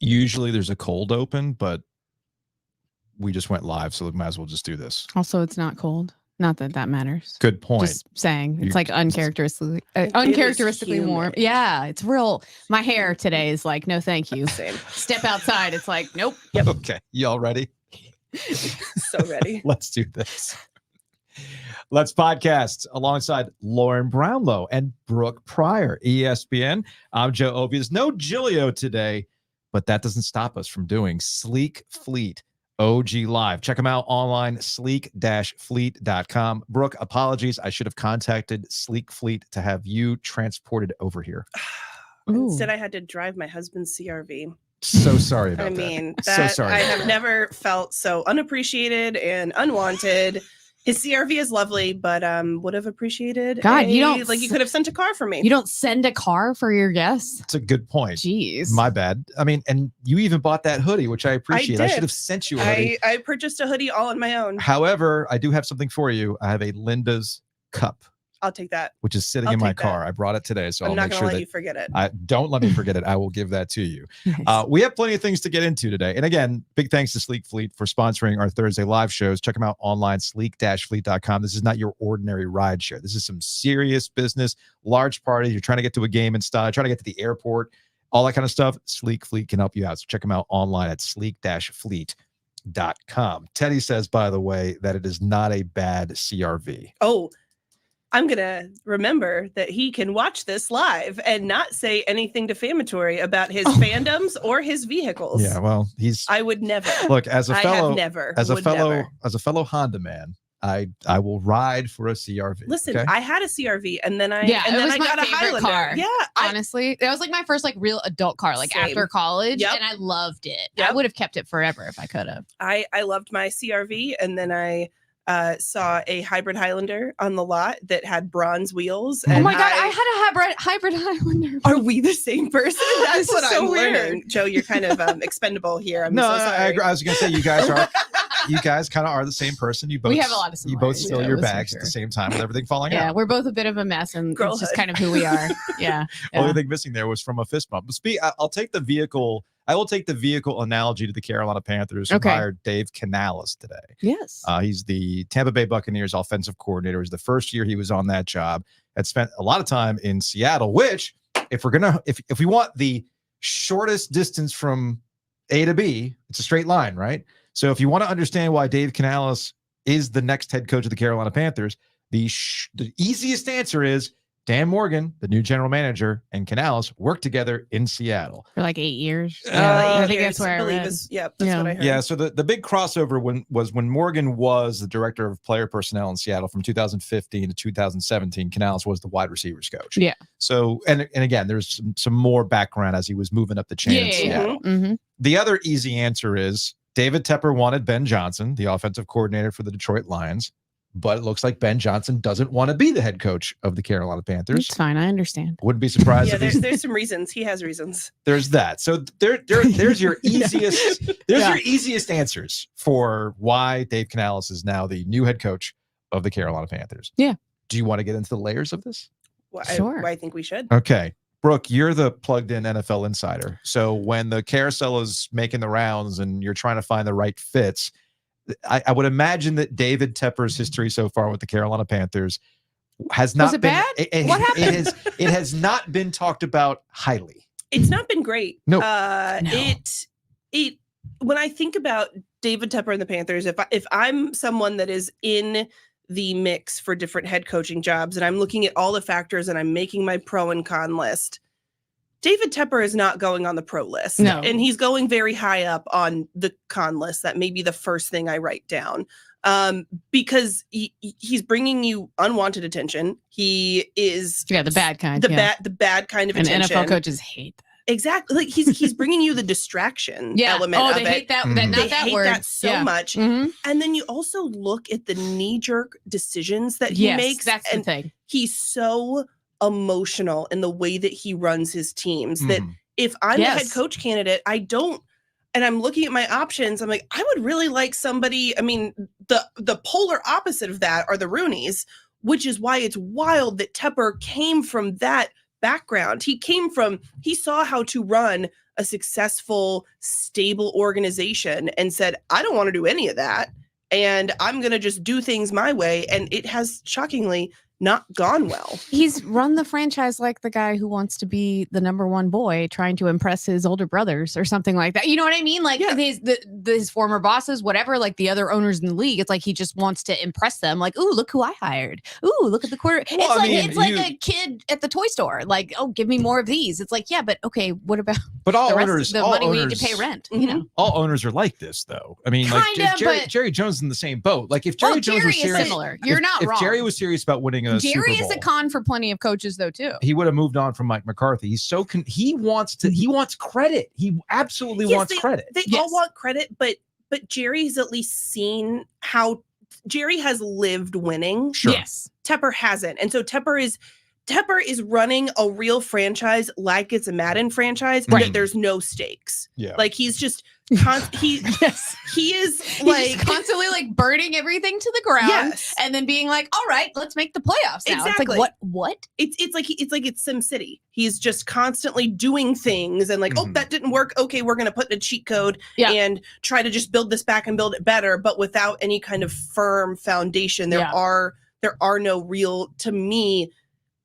Usually there's a cold open, but we just went live, so we might as well just do this. Also, it's not cold. Not that that matters. Good point. Just saying. It's like uncharacteristically warm. Yeah, it's real. My hair today is like, no, thank you. Same. Step outside. It's like, nope. Yep. Okay. Y'all ready? So ready. Let's do this. Let's podcast alongside Lauren Brownlow and Brooke Pryor, ESPN. I'm Joe Ovies. No Giglio today, but that doesn't stop us from doing Sleek Fleet OG Live. Check them out online, sleek-fleet.com. Brooke, apologies. I should have contacted Sleek Fleet to have you transported over here. Instead, I had to drive my husband's CRV. So sorry about that. I mean, so sorry. I have never felt so unappreciated and unwanted. His CRV is lovely, but would have appreciated. God, you don't you could have sent a car for me. You don't send a car for your guests. That's a good point. Jeez, my bad. I mean, and you even bought that hoodie, which I appreciate. I should have sent you a hoodie. I purchased a hoodie all on my own. However, I do have something for you. I have a Linda's cup. I'll take that. Which is sitting in my car. I brought it today, so I'm not make gonna sure let that you forget it. Don't let me forget it. I will give that to you. Nice. We have plenty of things to get into today. And again, big thanks to Sleek Fleet for sponsoring our Thursday live shows. Check them out online, sleek-fleet.com. This is not your ordinary ride share. This is some serious business, large parties. You're trying to get to a game in style, trying to get to the airport, all that kind of stuff. Sleek Fleet can help you out. So check them out online at sleek-fleet.com. Teddy says, by the way, that it is not a bad CRV. Oh, I'm going to remember that he can watch this live and not say anything defamatory about his fandoms or his vehicles. Yeah, well, I would never. Look, as a fellow never. Honda man, I will ride for a CRV. Listen, okay? I had a CRV and then I got a Highlander. Car. Yeah, honestly, that was like my first like real adult car, like Same. after college, Yep. and I loved it. Yep. I would have kept it forever if I could have. I loved my CRV, and then I saw a hybrid Highlander on the lot that had bronze wheels. Oh And my God, I had a hybrid Highlander. Are we the same person? That's This what is so I'm weird. learning. Joe, you're kind of expendable here. I'm no, so sorry. I was going to say you guys are. You guys kind of are the same person. You both. We have a lot of You both similarities, steal yeah, your that's for bags sure. at the same time with everything falling out. Yeah, we're both a bit of a mess, and it's just Girlhood. kind of who we are. Yeah. Only thing missing there was from a fist bump. But I'll take the vehicle. I will take the vehicle analogy to the Carolina Panthers who hired Dave Canales today. Yes. He's the Tampa Bay Buccaneers offensive coordinator. It was the first year he was on that job. Had spent a lot of time in Seattle, which if we want the shortest distance from A to B, it's a straight line, right? So if you want to understand why Dave Canales is the next head coach of the Carolina Panthers, the easiest answer is Dan Morgan, the new general manager, and Canales worked together in Seattle For like 8 years. I think that's where I read. that's what I heard. Yeah, so the big crossover was when Morgan was the director of player personnel in Seattle from 2015 to 2017. Canales was the wide receivers coach. Yeah. So and again, there's some more background as he was moving up the chain in Seattle. Mm-hmm. The other easy answer is David Tepper wanted Ben Johnson, the offensive coordinator for the Detroit Lions. But it looks like Ben Johnson doesn't want to be the head coach of the Carolina Panthers. It's fine. I understand. Wouldn't be surprised. Yeah, if there's some reasons. He has reasons. There's that. So there's your easiest your easiest answers for why Dave Canales is now the new head coach of the Carolina Panthers. Yeah. Do you want to get into the layers of this? Well, Sure. I think we should. Okay. Brooke, you're the plugged-in NFL insider. So when the carousel is making the rounds and you're trying to find the right fits, I would imagine that David Tepper's history so far with the Carolina Panthers has not been bad? What happened? It has not been talked about highly. It's not been great. No. No. It when I think about David Tepper and the Panthers, if I'm someone that is in the mix for different head coaching jobs and I'm looking at all the factors and I'm making my pro and con list, David Tepper is not going on the pro list. No. And he's going very high up on the con list. That may be the first thing I write down. Because he's bringing you unwanted attention. He is the bad kind. the bad kind of and attention. NFL coaches hate that. Exactly. Like he's bringing you the distraction element of they it. hate that. Mhm. Not They that hate word. that so much. Mm-hmm. And then you also look at the knee-jerk decisions that he makes. That's and the thing. he's so emotional in the way that he runs his teams that Mhm. if I'm a Yes. head coach candidate, and I'm looking at my options, I'm like, I would really like somebody. I mean, the polar opposite of that are the Rooneys, which is why it's wild that Tepper came from that background. He saw how to run a successful, stable organization and said, I don't want to do any of that. And I'm going to just do things my way. And it has shockingly not gone well. He's run the franchise like the guy who wants to be the number one boy trying to impress his older brothers or something like that. You know what I mean? Like his former bosses, whatever, like the other owners in the league, it's like he just wants to impress them. Like, ooh, look who I hired. Ooh, look at the quarter. Well, It's like a kid at the toy store. Like, oh, give me more of these. It's like, yeah, but okay, what about but all owners, the money we need to pay rent? You know, all owners are like this, though. I mean, like Jerry Jones in the same boat. Like if Jerry Jones was serious, similar. You're not wrong. If Jerry was serious about winning a Super Bowl, is a con for plenty of coaches though too. He would have moved on from Mike McCarthy. He's so he wants credit. He absolutely wants credit. They all want credit, but Jerry's at least seen how Jerry has lived winning. Sure. Yes. Tepper hasn't. And so Tepper is running a real franchise like it's a Madden franchise, Right. that there's no stakes. Yeah. Like he's just he is like He's just constantly like burning everything to the ground, yes. and then being like, "All right, let's make the playoffs now." Exactly. It's like what? It's like it's SimCity. He's just constantly doing things and like, oh, that didn't work. Okay, we're gonna put in a cheat code and try to just build this back and build it better, but without any kind of firm foundation. There are no real, to me,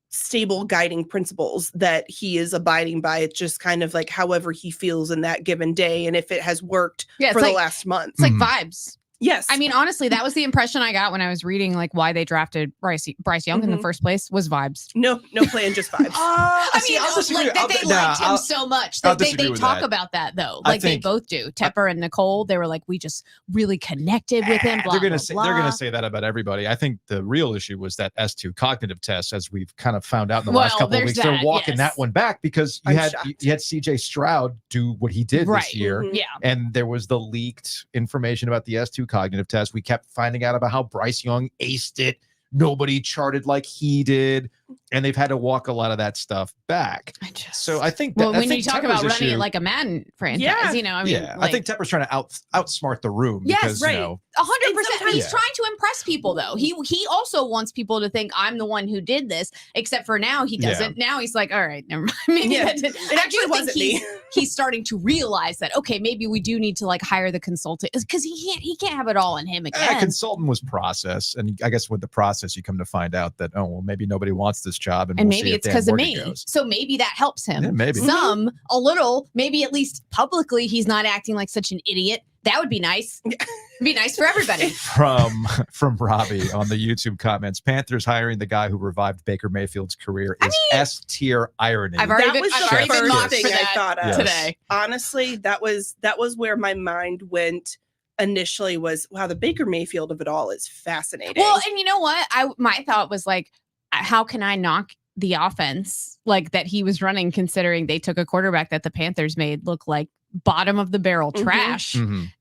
stable guiding principles that he is abiding by. It's just kind of like however he feels in that given day, and if it has worked for the last month. It's like vibes. Yes. I mean, honestly, that was the impression I got when I was reading like why they drafted Bryce Young in the first place was vibes. No plan, just vibes. I mean, like that they liked him so much. They talk about that though. Like they both do. Tepper and Nicole, they were like, we just really connected with him. They're gonna say that about everybody. I think the real issue was that S2 cognitive test, as we've kind of found out in the last couple of weeks. They're walking that one back because you had CJ Stroud do what he did this year. Yeah. And there was the leaked information about the S2 cognitive test. We kept finding out about how Bryce Young aced it. Nobody charted like he did, and they've had to walk a lot of that stuff back. So I think that, when you talk about running it like a Madden franchise, you know, I mean, I think Tepper's trying to outsmart the room. Yes, because, you know, 100%. He's trying to impress people, though. He also wants people to think I'm the one who did this. Except for now, he doesn't. Now he's like, all right, never mind. Maybe it actually wasn't me. He's starting to realize that okay, maybe we do need to like hire the consultant because he can't have it all in him again. A consultant was process, and I guess with the process, you come to find out that maybe nobody wants this job, and we'll maybe it's because of me. So maybe that helps him. Yeah, maybe a little, maybe at least publicly, he's not acting like such an idiot. That would be nice. It'd be nice for everybody. From Robbie on the YouTube comments, Panthers hiring the guy who revived Baker Mayfield's career is S-tier irony. I've already been mocked for that I thought of today. Honestly, that was where my mind went initially. Was wow, the Baker Mayfield of it all is fascinating. Well, and you know what? My thought was like, how can I knock the offense like that he was running, considering they took a quarterback that the Panthers made look like bottom of the barrel trash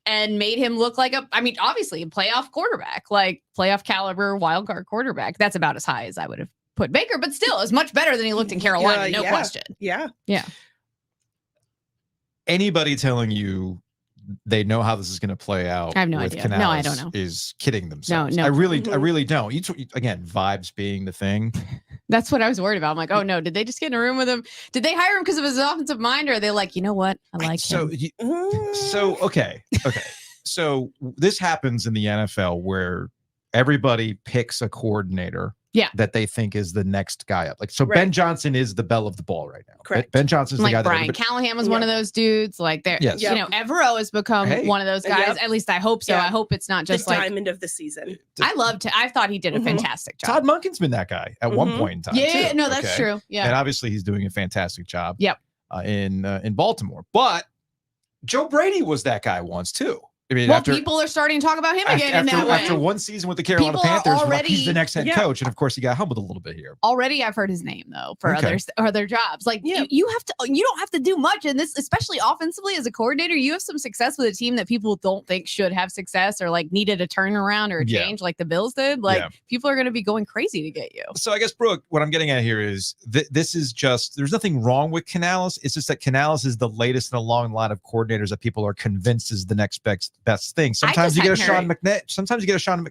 and made him look like obviously a playoff quarterback, like playoff caliber wild card quarterback. That's about as high as I would have put Baker, but still is much better than he looked in Carolina. No question. Yeah. Anybody telling you they know how this is going to play out, I have no idea. Canales, no, I don't know. Is kidding themselves. No. I really don't. Again, vibes being the thing. That's what I was worried about. I'm like, oh no, did they just get in a room with him? Did they hire him because of his offensive mind, or are they like, you know what, I like him? Okay. So this happens in the NFL where everybody picks a coordinator. That they think is the next guy up. Like, so Ben Johnson is the bell of the ball right now. Correct. Ben Johnson's the guy. Brian Callahan was one of those dudes. Like, there, yes. You know, Evero has become one of those guys. At least I hope so. I hope it's not just the diamond of the season. I thought he did a fantastic job. Todd Monken's been that guy at one point in time. Yeah, too. No, that's true. Yeah, and obviously he's doing a fantastic job. Yep. In Baltimore, but Joe Brady was that guy once too. I mean, people are starting to talk about him again in that way. After one season with the Carolina Panthers, he's the next head coach, and of course, he got humbled a little bit here. Already, I've heard his name though for other jobs. Like you don't have to do much in this, especially offensively as a coordinator. You have some success with a team that people don't think should have success or like needed a turnaround or a change, like the Bills did. Like people are going to be going crazy to get you. So I guess, Brooke, what I'm getting at here is this is just there's nothing wrong with Canales. It's just that Canales is the latest in a long line of coordinators that people are convinced is the next best thing. Sometimes you get a Sean McVay. Sometimes you get a Sean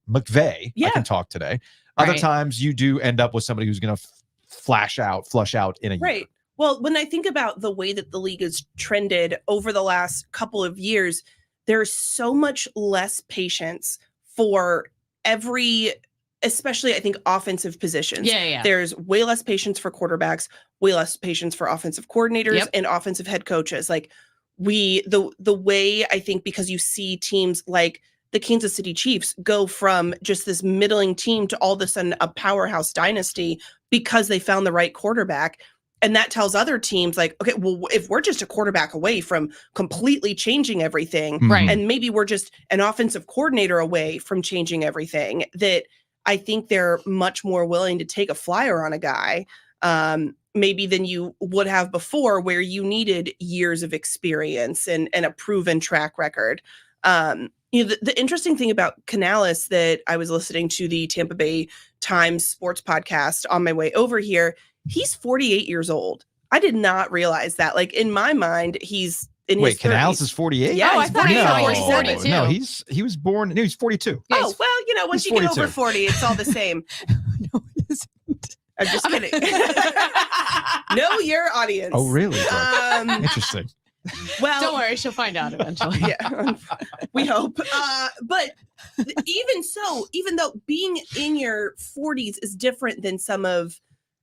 McVay. I can talk today. Other times you do end up with somebody who's going to flush out in a year. Well, when I think about the way that the league has trended over the last couple of years, there's so much less patience for every, especially I think offensive positions. Yeah. There's way less patience for quarterbacks, way less patience for offensive coordinators Yep. and offensive head coaches. Like the way I think, because you see teams like the Kansas City Chiefs go from just this middling team to all of a sudden a powerhouse dynasty because they found the right quarterback. And that tells other teams like, okay, well, if we're just a quarterback away from completely changing everything, Right. and maybe we're just an offensive coordinator away from changing everything, that I think they're much more willing to take a flyer on a guy, maybe than you would have before, where you needed years of experience and a proven track record. The interesting thing about Canales that I was listening to the Tampa Bay Times sports podcast on my way over here, he's 48 years old. I did not realize that. Like in my mind, he's in his 30s. Canales is 48? Yeah, Oh, he's I thought he was 47. 42. No, he was born, no, he's 42. Yeah, Oh, well, once he's you get 42. over 40, it's all the same. No, it isn't. I'm just kidding. Know your audience. Oh, really? Brooke? Interesting. Well, Don't worry, she'll find out eventually. yeah, we hope. But even so, even though being in your 40s is different than some of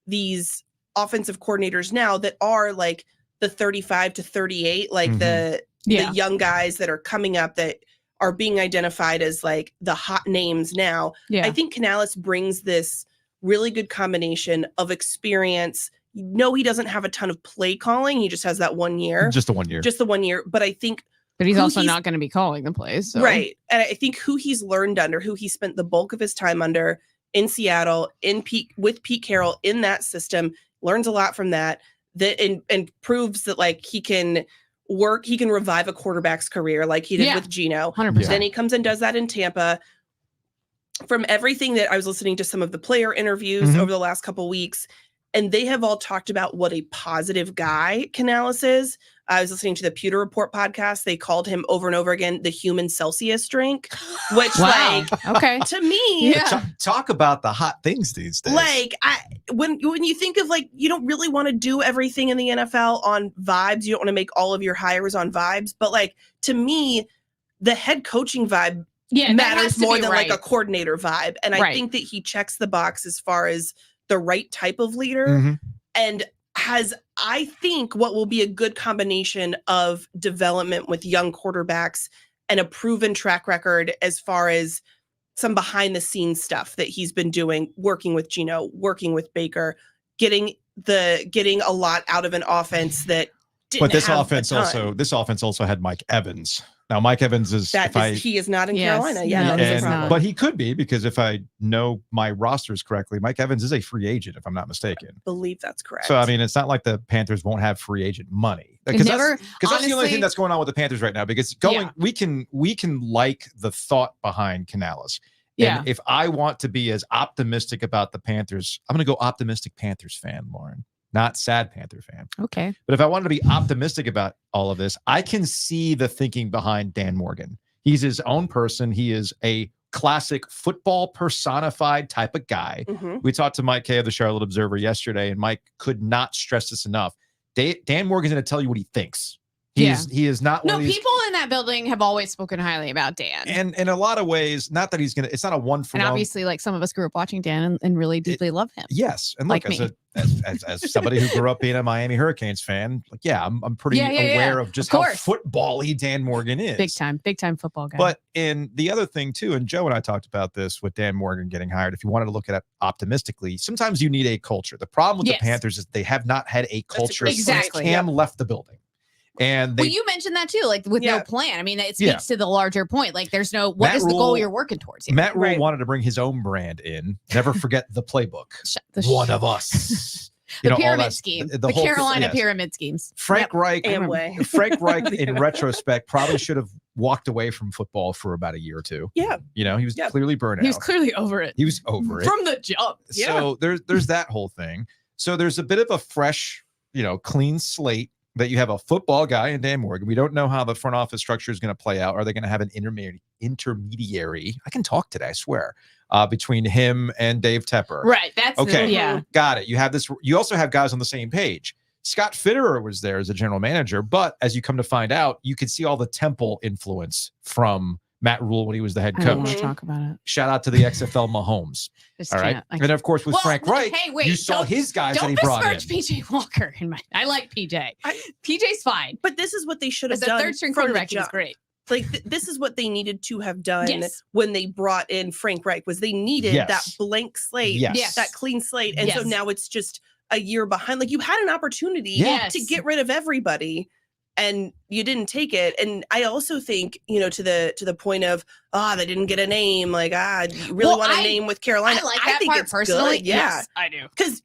these offensive coordinators now that are like the 35 to 38, like the young guys that are coming up that are being identified as like the hot names now. Yeah. I think Canales brings this really good combination of experience. No, he doesn't have a ton of play calling. He just has that 1 year. Just the 1 year. Just the 1 year. But I think But he's also not going to be calling the plays. So. right. And I think who he's learned under, who he spent the bulk of his time under in Seattle, with Pete Carroll in that system, learns a lot from that and proves that like he can revive a quarterback's career like he did with Gino. 100%. Then he comes and does that in Tampa. From everything that I was listening to some of the player interviews over the last couple weeks, and they have all talked about what a positive guy Canales is. I was listening to the Pewter Report podcast. They called him over and over again the human Celsius drink, which like okay. to me, Talk about the hot things these days. like when you think of like, you don't really want to do everything in the NFL on vibes. You don't want to make all of your hires on vibes. But like to me, the head coaching vibe matters more than like a coordinator vibe. And I think that he checks the box as far as the right type of leader and has, I think, what will be a good combination of development with young quarterbacks and a proven track record as far as some behind the scenes stuff that he's been doing, working with Gino, working with Baker, getting a lot out of an offense that didn't But this have offense also had Mike Evans. Now, Mike Evans is he is not in Carolina. Yeah, No, but he could be, because if I know my rosters correctly, Mike Evans is a free agent, if I'm not mistaken. I believe that's correct. So I mean, it's not like the Panthers won't have free agent money, because that's the only thing that's going on with the Panthers right now. Because we can like the thought behind Canales. And if I want to be as optimistic about the Panthers, I'm going to go optimistic Panthers fan, Lauren. Not sad Panther fan. Okay. But if I wanted to be optimistic about all of this, I can see the thinking behind Dan Morgan. He's his own person. He is a classic football personified type of guy. We talked to Mike Kay of the Charlotte Observer yesterday, and Mike could not stress this enough. Dan Morgan's going to tell you what he thinks. He is not. No, people in that building have always spoken highly about Dan. And in a lot of ways, not that he's it's not a one for one. And obviously, like some of us grew up watching Dan and really deeply love him. Yes. And like look, as somebody who grew up being a Miami Hurricanes fan, like, I'm pretty aware of just how football-y Dan Morgan is. Big time football guy. But in the other thing too, and Joe and I talked about this with Dan Morgan getting hired, if you wanted to look at it optimistically, sometimes you need a culture. The problem with the Panthers is they have not had a culture since Cam left the building. And you mentioned that too, like with no plan. I mean, it speaks to the larger point. Like there's no, what is the goal you're working towards here? Matt Rule wanted to bring his own brand in. Never forget the playbook. One of us. The pyramid scheme. The Carolina pyramid schemes. Frank Reich in retrospect probably should have walked away from football for about a year or two. Yeah. He was clearly burnt out. He was clearly over it. He was over it. From the jump. So there's that whole thing. So there's a bit of a fresh, clean slate. That you have a football guy in Dan Morgan. We don't know how the front office structure is going to play out. Are they going to have an intermediary? I can talk today, I swear. Between him and Dave Tepper. Right. That's okay. Got it. You have this. You also have guys on the same page. Scott Fitterer was there as a general manager, but as you come to find out, you could see all the Temple influence from Matt Rule when he was the head I don't want coach. to talk about it. Shout out to the XFL Mahomes. Just All right. can't. And of course, with Frank Reich, hey, wait, you saw his guys that he brought in. Don't besmirch PJ Walker. I like PJ. PJ's fine. But this is what they should have As a done. third string from the quarterback, he's jump. great. Like this is what they needed to have done Yes. when they brought in Frank Reich. Was they needed Yes. that blank slate, Yes. that clean slate, and so Yes. now it's just a year behind. Like you had an opportunity Yes. to get rid of everybody, and you didn't take it. And I also think, to the point of they didn't get a name. Like you really want a name with Carolina? I like that think part it's personally. good. Yeah, Yes, I do. because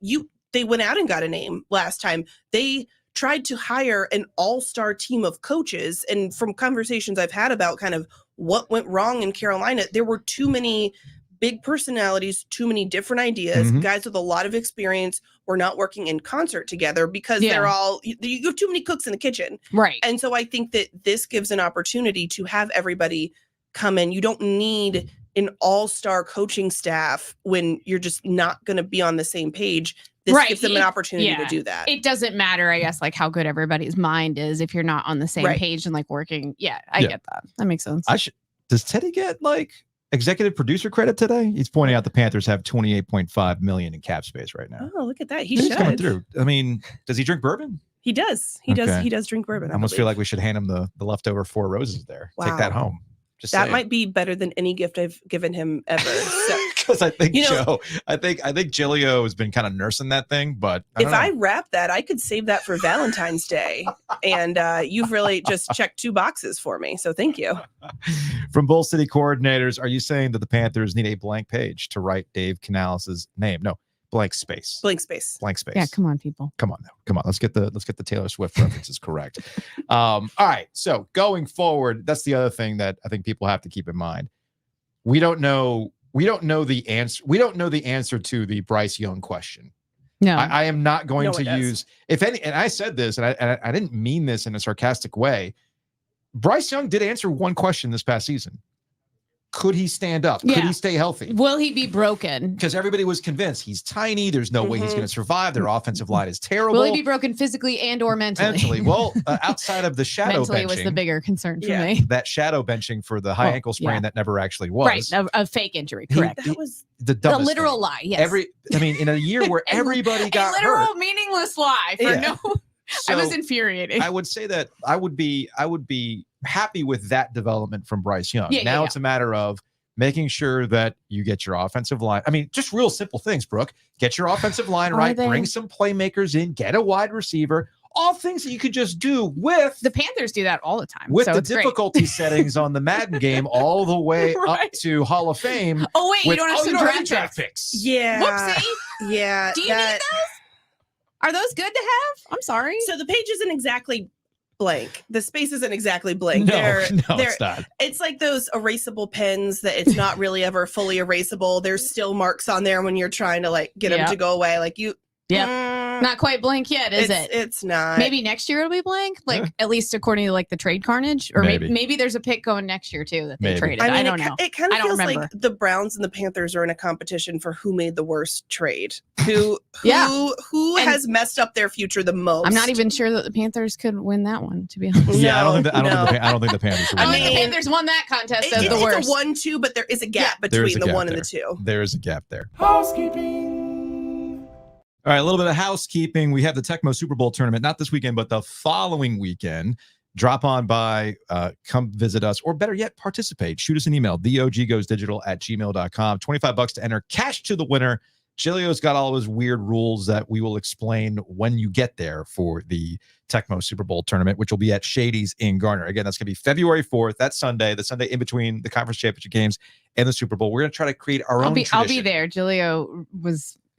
they went out and got a name last time. They tried to hire an all-star team of coaches, and from conversations I've had about kind of what went wrong in Carolina, there were too many big personalities, too many different ideas. Mhm. Guys with a lot of experience were not working in concert together because Yeah. they're all you have too many cooks in the kitchen. Right. And so I think that this gives an opportunity to have everybody come in. You don't need an all-star coaching staff when you're just not going to be on the same page. This Right. gives them an opportunity to do that. It doesn't matter, I guess, like how good everybody's mind is if you're not on the same Right. page and like working. Yeah, I Yeah. get that. That makes sense. Does Teddy get like executive producer credit today? He's pointing out the Panthers have $28.5 million in cap space right now. Oh, look at that. He He's coming should. through. I mean, does he drink burban? He does. He does. Okay. He does drink bourbon. I almost feel like we should hand him the leftover 4 roses there. Take Wow. that home. Just that might be better than any gift I've given him ever. So because I think You know- I think Giglio has been kind of nursing that thing, but if I wrap that, I could save that for Valentine's Day. And you've really just checked 2 boxes for me. So thank you. From Bull City coordinators, are you saying that the Panthers need a blank page to write Dave Canales' name? No, blank space. Blank space. Blank space. Yeah, come on, people. Come on now. Come on. Let's get the Taylor Swift references correct. All right. So going forward, that's the other thing that I think people have to keep in mind. We don't know the answer. We don't know the answer to the Bryce Young question. No. I am not going No to one does. use, if any, and I said this, and I didn't mean this in a sarcastic way. Bryce Young did answer one question this past season. Could he stand up? Could Yeah. he stay healthy? Will he be broken? Because everybody was convinced he's tiny. There's no way he's Mhm. going to survive. Their offensive line is terrible. Will he be broken physically and or mentally? Mentally. Well, outside of the shadow mentally benching, was the bigger concern for Yeah. me. that shadow benching for the high Oh, ankle sprain yeah. that never actually was. Right. A fake injury. He- Correct. That was The The dumbest literal thing. lie. Yes. In a year where And everybody got a literal hurt. meaningless lie for Yeah. no. I was infuriating. I would say that I would be happy with that development from Bryce Young. Yeah, Now yeah, it's a matter of making sure that you get your offensive line. I mean, just real simple things, Brooke. Get your offensive line Are right. they? Bring some playmakers in. Get a wide receiver. All things that you could just do with The Panthers do that all the time. with so the it's great. difficulty settings on the Madden game all the way up Right. to Hall of Fame. Oh wait, you with- don't have you some don't have draft draft picks. picks. yeah. Whoopsie. Yeah. Do you need those? Are those good to have? I'm sorry. So the page isn't exactly blank. The space isn't exactly blank. No, They're- it's not. It's like those erasable pens that it's not really ever fully erasable. There's still marks on there when you're trying to like get them Yep. to go away. Like you, Yep. mm, Not quite blank yet, is it's, it? It's not. Maybe next year it'll be blank, like Yeah. at least according to like the trade carnage, or maybe there's a pick going next year too that they Maybe. traded. I mean, don't know. It kind I of don't feels remember. like the Browns and the Panthers are in a competition for who made the worst trade. Who Yeah. who And- has messed up their future the most? I'm not even sure that the Panthers could win that one, to be honest. Yeah, I don't think No, I don't think the Panthers. I will mean, win the that. Panthers won that contest as It's the worst. a 1-2, but there is a gap There is between a the gap 1 and there. the 2. There is a gap there. All right, a little bit of housekeeping. We have the Tecmo Super Bowl tournament, not this weekend, but the following weekend. Drop on by, come visit us, or better yet, participate. Shoot us an email, theoggoesdigital@gmail.com. $25 to enter. Cash to the winner. Giglio's got all of his weird rules that we will explain when you get there for the Tecmo Super Bowl tournament, which will be at Shady's in Garner. Again, that's going to be February 4th. That's Sunday, the Sunday in between the Conference Championship games and the Super Bowl. We're going to try to create our own tradition. I'll be there. Giglio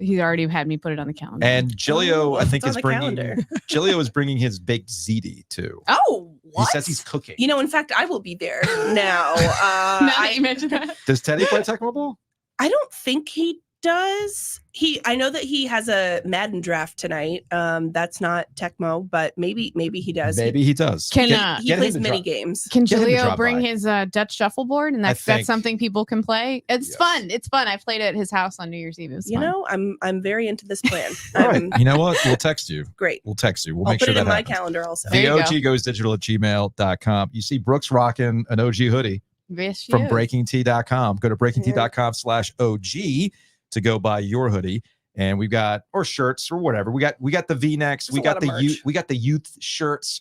he's already had me put it on the calendar. And Giglio, I think, it's is on the bringing calendar. Giglio is bringing his baked ziti too. oh, what? He says he's cooking. You know, in fact, I will be there now. now that you mentioned that. Does Teddy play Tecmo Bowl? I don't think he does. I know that he has a Madden draft tonight. That's not Tecmo, but maybe he does. Maybe he does. Can he plays mini games. Can Get him to Giglio drop bring by. his Dutch shuffleboard? And that's something people can play. It's fun. It's fun. I played it at his house on New Year's Eve. It was fun. I'm very into this plan. All right. You know what? We'll text you. Great. We'll text you. We'll I'll make put sure it in that my happens. calendar also. The OG goes digital at gmail.com. You see Brooke's rocking an OG hoodie from breakingt.com. Go to breakingt.com/OG to go buy your hoodie. And we've got, or shirts or whatever. We got the V-necks. We got the youth shirts.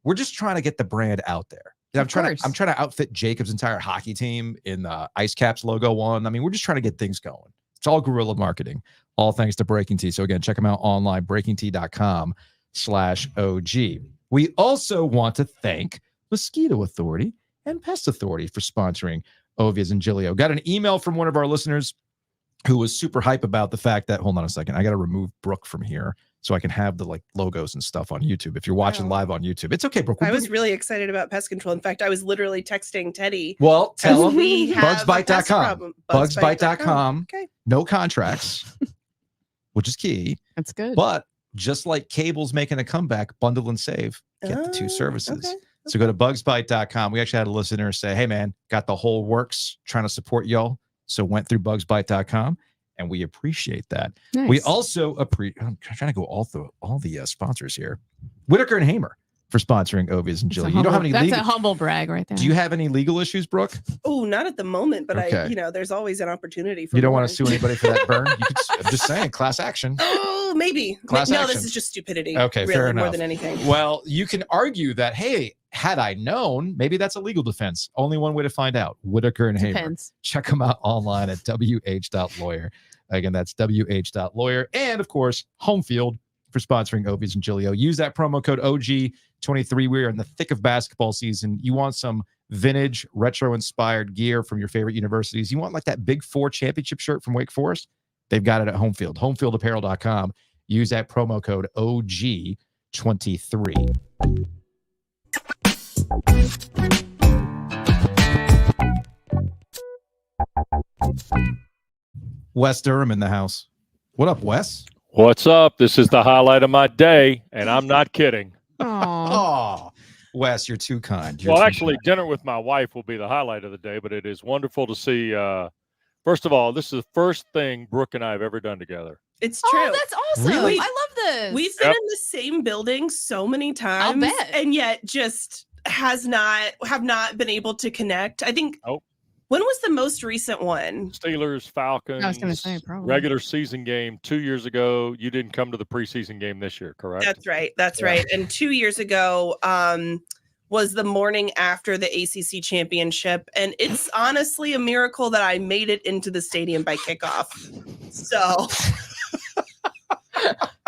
We're just trying to get the brand out there. I'm trying to outfit Jacob's entire hockey team in the Ice Caps logo one. I mean, we're just trying to get things going. It's all guerrilla marketing, all thanks to Breaking Tea. So again, check them out online, breakingt.com/OG. We also want to thank Mosquito Authority and Pest Authority for sponsoring Ovies and Giglio. Got an email from one of our listeners who was super hype about the fact that, hold on a second, I got to remove Brooke from here so I can have the logos and stuff on YouTube. If you're watching live on YouTube, it's okay, Brooke. I was really excited about pest control. In fact, I was literally texting Teddy. Well, tell him bugsbite.com. Bugsbite.com. Okay. No contracts, which is key. That's good. But just like cables making a comeback, bundle and save, get the two services. Okay. So go to bugsbite.com. We actually had a listener say, hey, man, got the whole works, trying to support y'all. So went through bugsbite.com, and we appreciate that. Nice. We also I'm trying to go all the sponsors here. Whitaker and Hamer for sponsoring Ovies and Giglio. You don't have any That's a humble brag right there. Do you have any legal issues, Brooke? Oh, not at the moment, but Okay. there's always an opportunity for You don't more. want to sue anybody for that burn? I'm just saying, class action. Oh, maybe. Class no, action. this is just stupidity. Okay, really, fair enough. More than anything. Well, you can argue that, hey, had I known, maybe that's a legal defense. Only one way to find out. Whitaker and Hamer. Depends. Check them out online at wh.lawyer. Again, that's wh.lawyer. And of course, Home Field for sponsoring Ovies and Giglio. Use that promo code OG23. We're in the thick of basketball season. You want some vintage, retro-inspired gear from your favorite universities. You want like that Big Four championship shirt from Wake Forest? They've got it at Home Field. Homefieldapparel.com. Use that promo code OG23. Wes Durham in the house. What up, Wes? What's up? This is the highlight of my day, and I'm not kidding. Oh, Wes, you're too kind. Well, actually, dinner with my wife will be the highlight of the day, but it is wonderful to see. First of all, this is the first thing Brooke and I have ever done together. It's true. Oh, that's awesome. Really? I love this. We've been in the same building so many times, bet. and yet just have not been able to connect. I think. Nope. When was the most recent one? Steelers, Falcons. I was going to say probably. Regular season game 2 years ago. You didn't come to the preseason game this year, correct? That's right. That's right. And 2 years ago was the morning after the ACC championship. And it's honestly a miracle that I made it into the stadium by kickoff. So,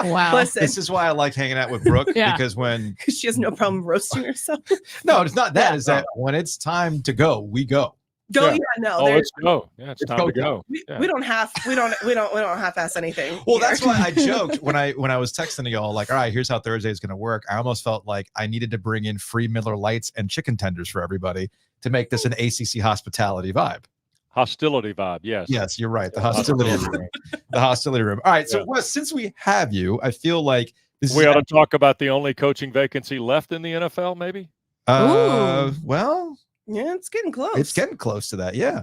Wow. listen, This is why I like hanging out with Brooke, Yeah. because when she has no problem roasting herself. no, it's not that. Is that when it's time to go, we go. No, Yeah. no. Oh, there's- it's go. Yeah, it's time to go. Yeah. we don't half-ass anything. Well, here. that's why I joked when I was texting to y'all, like, all right, here's how Thursday is going to work. I almost felt like I needed to bring in free Miller Lights and chicken tenders for everybody to make this an ACC hospitality vibe. Hostility vibe, yes. Yes, you're right. The hostility room. The hostility room. All right. So, Yeah. Wes, since we have you, I feel like this We is ought to talk about the only coaching vacancy left in the NFL, maybe? well, Yeah, it's getting close. it's getting close to that. Yeah.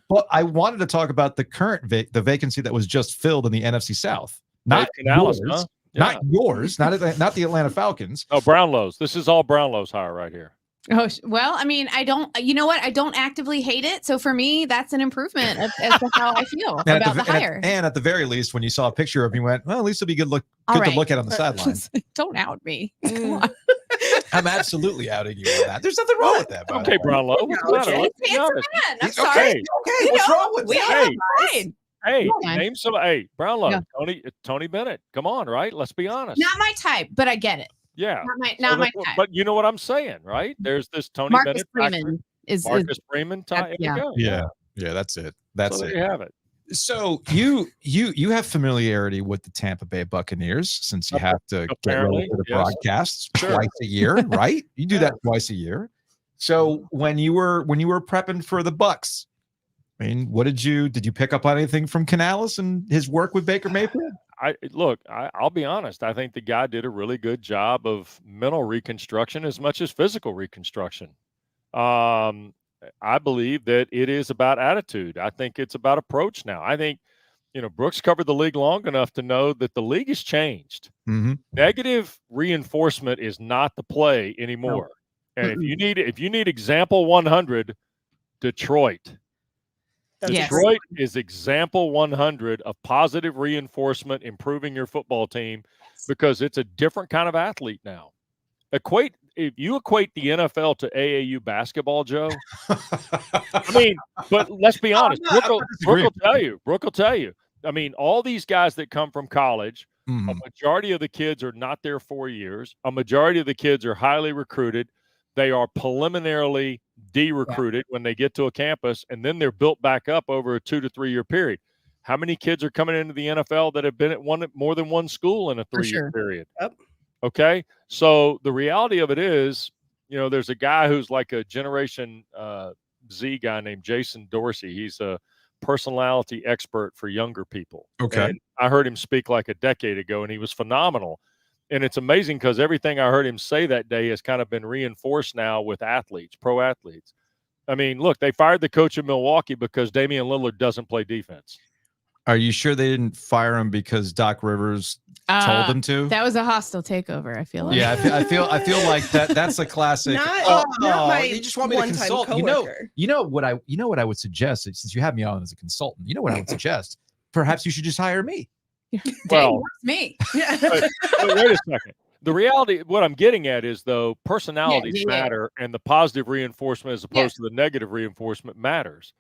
Well, I wanted to talk about the current the vacancy that was just filled in the NFC South. Not Dave Canales, yours, huh? not yours, not the Atlanta Falcons. Oh, Brownlows. This is all Brownlows hire right here. Oh, well, I mean, I don't, you know what? I don't actively hate it. So for me, that's an improvement as to how I feel And about the hire. and at the very least, when you saw a picture of him, you went, well, at least it'll be good All to right. look at on the sideline. Don't out me. Come on. I'm absolutely outing you on that. There's nothing wrong with that. by the Okay, way. Brownlow. What's the matter? Let's be It's honest. man. I'm Okay, sorry. okay. What's wrong with We that? are fine. Hey, Fine. name some. Hey, Brownlow. Yeah. Tony Bennett. Come on, right? Let's be honest. Not my type, but I get it. Yeah. Not my type. But you know what I'm saying, right? There's this Tony Marcus Bennett factor. Freeman is Marcus Freeman type. yeah. There you go. Yeah, that's it. That's So it. there you have it. So you have familiarity with the Tampa Bay Buccaneers since you have to get ready Apparently, for the yes. broadcasts Sure. twice a year, right? You do that twice a year. So when you were prepping for the Bucks, I mean, did you pick up on anything from Canales and his work with Baker Mayfield? I'll be honest. I think the guy did a really good job of mental reconstruction as much as physical reconstruction. I believe that it is about attitude. I think it's about approach now. I think, Brooks covered the league long enough to know that the league has changed. Mm-hmm. Negative reinforcement is not the play anymore. No. And if you need example 100, Detroit. Detroit is example 100 of positive reinforcement, improving your football team, because it's a different kind of athlete now. If you equate the NFL to AAU basketball, Joe, I mean, but let's be honest. Brooke will tell you. I mean, all these guys that come from college, a majority of the kids are not there 4 years. A majority of the kids are highly recruited. They are preliminarily de-recruited when they get to a campus, and then they're built back up over a 2 to 3 year period. How many kids are coming into the NFL that have been at more than one school in a 3-year period? Yep. Okay. So the reality of it is, there's a guy who's like a Generation Z guy named Jason Dorsey. He's a personality expert for younger people. Okay. And I heard him speak like a decade ago, and he was phenomenal. And it's amazing because everything I heard him say that day has kind of been reinforced now with athletes, pro athletes. I mean, look, they fired the coach of Milwaukee because Damian Lillard doesn't play defense. Are you sure they didn't fire him because Doc Rivers told them to? That was a hostile takeover, I feel like. Yeah, I feel like that's a classic. You just want me to consult. You know what I would suggest, since you have me on as a consultant. You know what I would suggest? Perhaps you should just hire me. Well, me. Wait a second. The reality, what I'm getting at is, though, personalities matter, and the positive reinforcement as opposed to the negative reinforcement matters.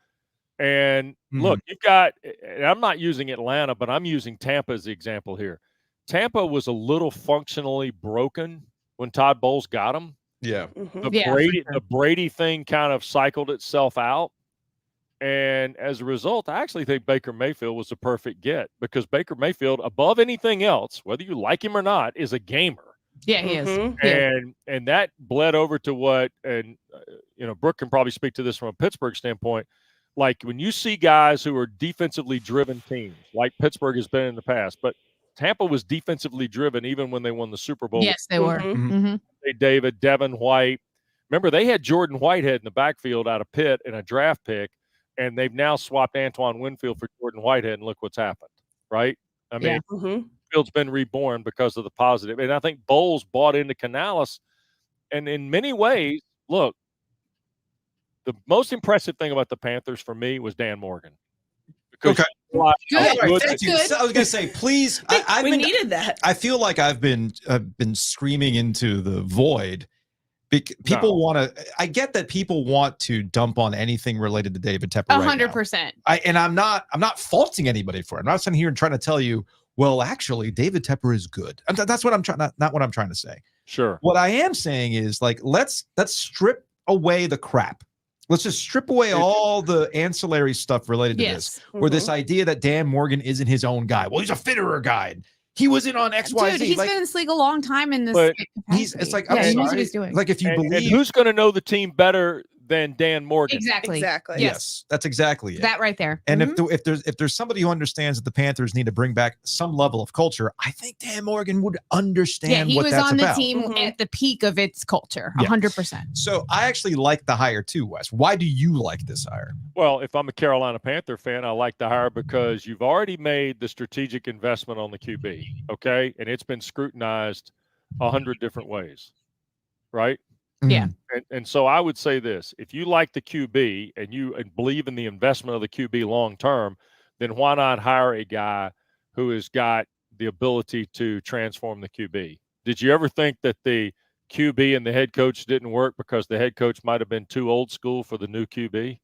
And look, you've got, and I'm not using Atlanta, but I'm using Tampa as the example here. Tampa was a little functionally broken when Todd Bowles got them. Yeah. The Brady thing kind of cycled itself out. And as a result, I actually think Baker Mayfield was a perfect get, because Baker Mayfield, above anything else, whether you like him or not, is a gamer. Yeah, he is. And that bled over to what, and Brooke can probably speak to this from a Pittsburgh standpoint. Like when you see guys who are defensively driven teams, like Pittsburgh has been in the past, but Tampa was defensively driven even when they won the Super Bowl. Yes, they were. David, Devin White. Remember, they had Jordan Whitehead in the backfield out of Pitt in a draft pick, and they've now swapped Antoine Winfield for Jordan Whitehead, and look what's happened, right? I mean, Field's been reborn because of the positive. And I think Bowles bought into Canales, and in many ways, look, the most impressive thing about the Panthers for me was Dan Morgan. Because I was going to say, please. We needed that. I feel like I've been screaming into the void. People want to. I get that people want to dump on anything related to David Tepper. 100%. And I'm not faulting anybody for it. I'm not sitting here and trying to tell you, well, actually, David Tepper is good. That's what I'm trying. Not what I'm trying to say. Sure. What I am saying is, like, let's strip away the crap. Let's just strip away all the ancillary stuff related to this, or this idea that Dan Morgan isn't his own guy. Well, he's a Fitterer guy. He was in on XYZ. Dude, he's been in this league a long time in this. But it's like, he knows what he's doing. Like, if you believe, and who's going to know the team better than Dan Morgan? Exactly. Yes, that's exactly it. That right there. And if there's somebody who understands that the Panthers need to bring back some level of culture, I think Dan Morgan would understand what that's about. He was on the team at the peak of its culture, 100%. So I actually like the hire too, Wes. Why do you like this hire? Well, if I'm a Carolina Panther fan, I like the hire because you've already made the strategic investment on the QB, okay? And it's been scrutinized 100 different ways, right? Yeah. And so I would say this: if you like the QB and you believe in the investment of the QB long term, then why not hire a guy who has got the ability to transform the QB? Did you ever think that the QB and the head coach didn't work because the head coach might have been too old school for the new QB?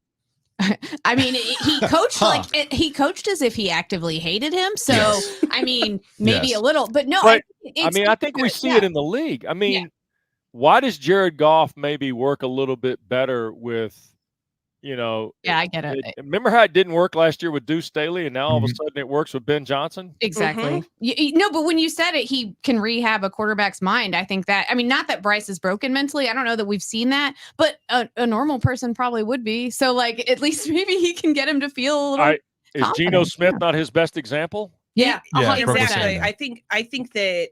I mean, he coached he coached as if he actively hated him. So I mean, maybe a little, but no. But, I think we see it in the league. I mean. Why does Jared Goff maybe work a little bit better with Yeah, I get it. Remember how it didn't work last year with Deuce Staley, and now all of a sudden it works with Ben Johnson? Exactly. No, but when you said it, he can rehab a quarterback's mind. I think that, I mean, not that Bryce is broken mentally. I don't know that we've seen that, but a normal person probably would be. So, like, at least maybe he can get him to feel a little. Is Geno Smith not his best example? Yeah, 100%. exactly. I think that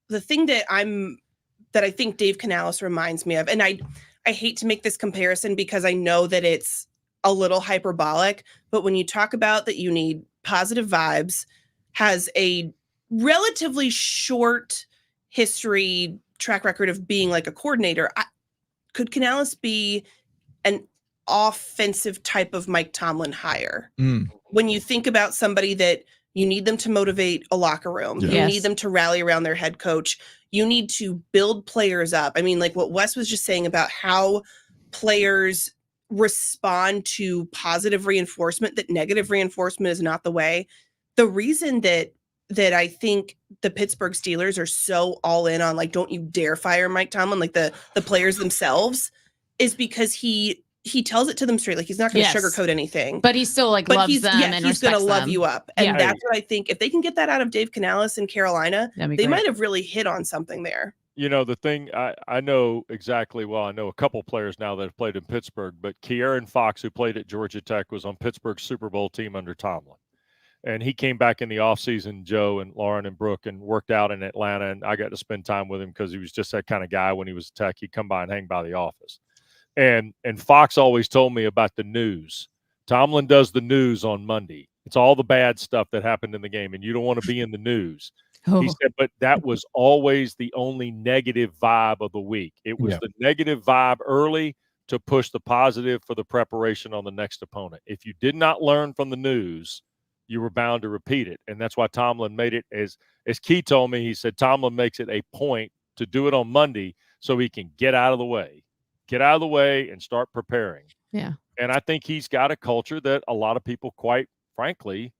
the thing that I think Dave Canales reminds me of, and I hate to make this comparison because I know that it's a little hyperbolic, but when you talk about that you need positive vibes, has a relatively short history track record of being like a coordinator, could Canales be an offensive type of Mike Tomlin hire? When you think about somebody that you need them to motivate a locker room, you need them to rally around their head coach, you need to build players up. I mean, like what Wes was just saying about how players respond to positive reinforcement, that negative reinforcement is not the way. The reason that I think the Pittsburgh Steelers are so all in on, like, don't you dare fire Mike Tomlin, like the players themselves, is because he tells it to them straight. Like, he's not going to sugarcoat anything. But he still loves them and he's going to love you up. And Yeah. that's what I think. If they can get that out of Dave Canales in Carolina, they might have really hit on something there. You know, the thing I know exactly well, I know a couple players now that have played in Pittsburgh, but Ke'Aaron Fox, who played at Georgia Tech, was on Pittsburgh's Super Bowl team under Tomlin. And he came back in the offseason, Joe and Lauren and Brooke, and worked out in Atlanta. And I got to spend time with him because he was just that kind of guy when he was at Tech. He'd come by and hang by the office. And Fox always told me about the news. Tomlin does the news on Monday. It's all the bad stuff that happened in the game, and you don't want to be in the news. He said, but that was always the only negative vibe of the week. It was the negative vibe early to push the positive for the preparation on the next opponent. If you did not learn from the news, you were bound to repeat it. And that's why Tomlin made it, as Key told me, he said Tomlin makes it a point to do it on Monday so he can get out of the way. Get out of the way and start preparing. Yeah. And I think he's got a culture that a lot of people, quite frankly,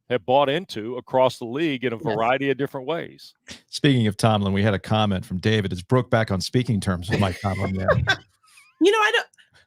have bought into across the league in a variety of different ways. Speaking of Tomlin, we had a comment from David. Is Brooke back on speaking terms with Mike Tomlin? You know,